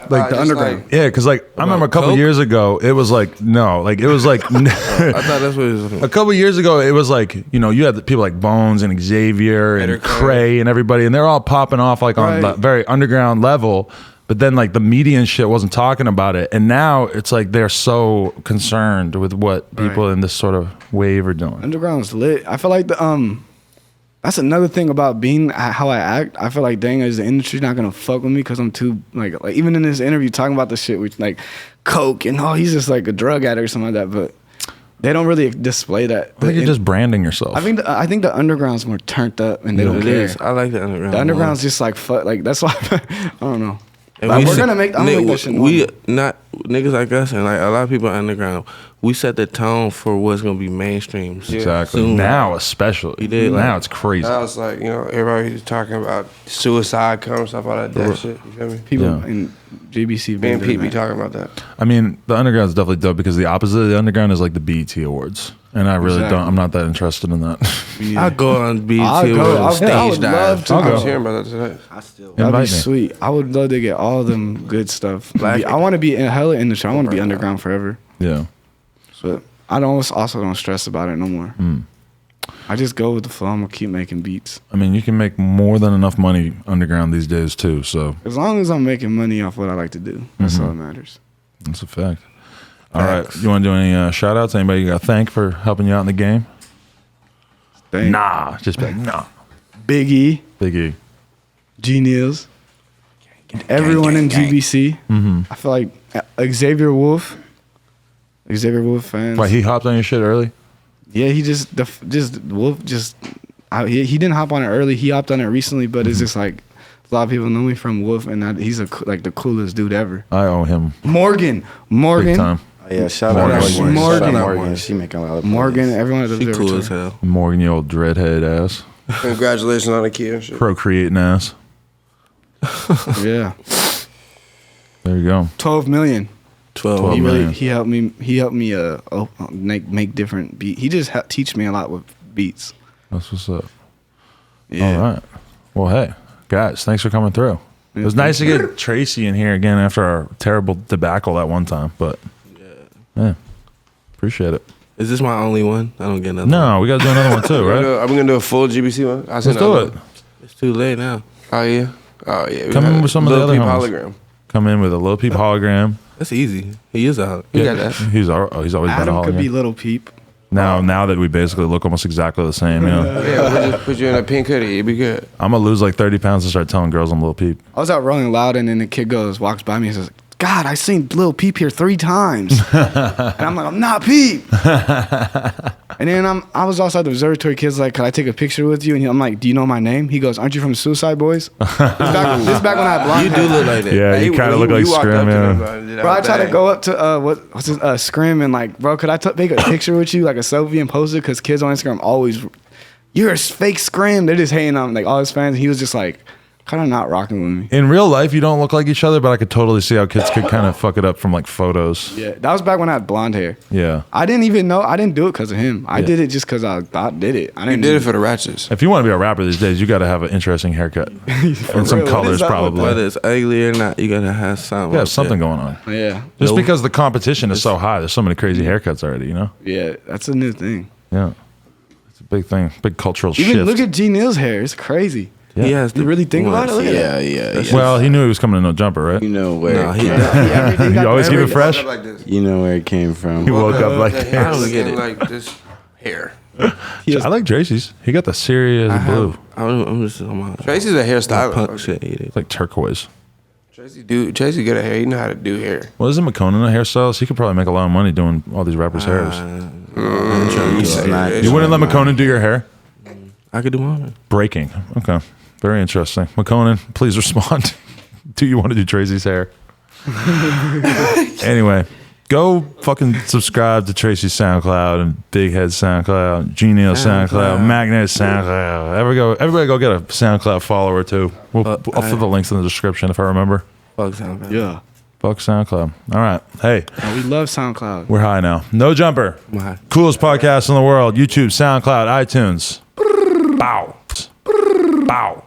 Like the underground. Yeah, because like I remember a couple Coke? years ago, it was like it was like I thought that's what it was. a couple years ago, it was like you had the people like Bones and Xavier and Cray and everybody, and they're all popping off like on the very underground level. But then like the media and shit wasn't talking about it, and now it's like they're so concerned with what people in this sort of wave are doing. Underground's lit. I feel like that's another thing about being how I act. I feel like dang, is the industry not gonna fuck with me because I'm too like even in this interview talking about the shit with like coke and he's just like a drug addict or something like that. But they don't really display that. I think you're just branding yourself. I think the underground's more turned up and they don't care. I like the underground. The underground's just like fuck. Like that's why I don't know. And we're gonna make. I'm gonna make that shit. We not niggas like us and like a lot of people underground. We set the tone for what's gonna be mainstream. Exactly. Soon. Now especially. You did, now like, it's crazy. Now it's like everybody's talking about suicide, come stuff, all that shit. You feel me? People in GBC Me and Pete be talking about that. I mean, the underground's definitely dope because the opposite of the underground is like the BET Awards, and I really don't. I'm not that interested in that. I go on BET I Awards stage would love dive. to. I go. was hearing about that today. That'd be sweet. I would love to get all them good stuff. I want to be in hella industry. I want to be underground forever. Yeah. But I also don't stress about it no more. I just go with the flow. I'm gonna keep making beats. I mean, you can make more than enough money underground these days too. So as long as I'm making money off what I like to do, that's all that matters. That's a fact. All right, you want to do any shout outs? Anybody you got to thank for helping you out in the game? Nah, just be like, nah. Big E, Gnealz, everyone in GBC. Mm-hmm. I feel like Xavier Wolf fans. Why he hopped on your shit early? Yeah, he Wolf he didn't hop on it early. He hopped on it recently, but it's just like a lot of people know me from Wolf, and he's like the coolest dude ever. I owe him. Morgan. Big time. Oh, yeah, shout out Morgan. She making a lot of Morgan, everyone at the She cool as hell. Morgan, you old dreadhead ass. Congratulations on the kid and shit. Procreating ass. Yeah. There you go. 12 million. 12 He million. he helped me make different beats. He just teach me a lot with beats. That's what's up. Yeah. All right. Well, hey, guys, thanks for coming through. It was nice to get Tracy in here again after our terrible debacle that one time, but yeah, appreciate it. Is this my only one? I don't get another. No, we got to do another one too, right? Are we gonna do a full GBC one? Let's do it. It's too late now. Oh yeah. We Come in with some of the other Peep homies. hologram. Come in with a Lil Peep hologram. That's easy. He is out. He got that. He's always been a Adam could be hologram. Little Peep. Now that we basically look almost exactly the same, you know, Yeah, we'll just put you in a pink hoodie. It'd be good. I'm gonna lose like 30 pounds and start telling girls I'm Lil Peep. I was out rolling loud, and then the kid walks by me and says, "God, I seen Lil Peep here 3 times." And I'm like, "I'm not Peep." And then I was outside the observatory. Kids like, "Could I take a picture with you?" And I'm like, "Do you know my name?" He goes, "Aren't you from Suicide Boys?" This back when I had blonde You hair. do look like that. Yeah, you kind of look like Scrim, yeah. Bro, I tried to go up to what's his Scrim and like, bro, could I take a picture with you, like a selfie, and post it? Because kids on Instagram always, "You're a fake Scrim." They're just hating on like all his fans. And he was just like, kind of not rocking with me. In real life, you don't look like each other, but I could totally see how kids could kind of fuck it up from like photos. Yeah, that was back when I had blonde hair. Yeah. I didn't even know. I didn't do it because of him. I did it just because I did it. I You didn't did it for the ratchets. If you want to be a rapper these days, you got to have an interesting haircut and some real, what colors is up with probably. Whether it's ugly or not, you gotta have something. Yeah, something going on. Yeah, Just No. because the competition is so high, there's so many crazy haircuts already, you know? yeah, that's a new thing. Yeah. It's a big thing, big cultural Even shift. look at Gnealz hair. It's crazy. He has. You really think about it? Look at that. Yeah. Well, he knew he was coming to No Jumper, right? You know where it he came does. You always keep it fresh. You know where it came from. He woke up like I this. don't get it. Like this hair. I like Tracy's. He got the serious blue. I'm just on my Tracy's a hairstylist. punk shit. It's like turquoise. Tracy good at hair. He know how to do hair. Well, isn't McConan a hairstylist? He could probably make a lot of money doing all these rappers' hairs. You wouldn't let McConan do your hair? I could do mine. Breaking. Okay. Very interesting. McConan, please respond. Do you want to do Tracy's hair? Anyway, go fucking subscribe to Tracy's SoundCloud and Big Head SoundCloud, Gnealz SoundCloud, Mackned SoundCloud. Everybody go get a SoundCloud follower too. I'll put the links in the description if I remember. Fuck SoundCloud. Yeah. Fuck SoundCloud. All right. Hey. We love SoundCloud. We're high now. No Jumper. High. Coolest podcast in the world. YouTube, SoundCloud, iTunes. Bow. Bow.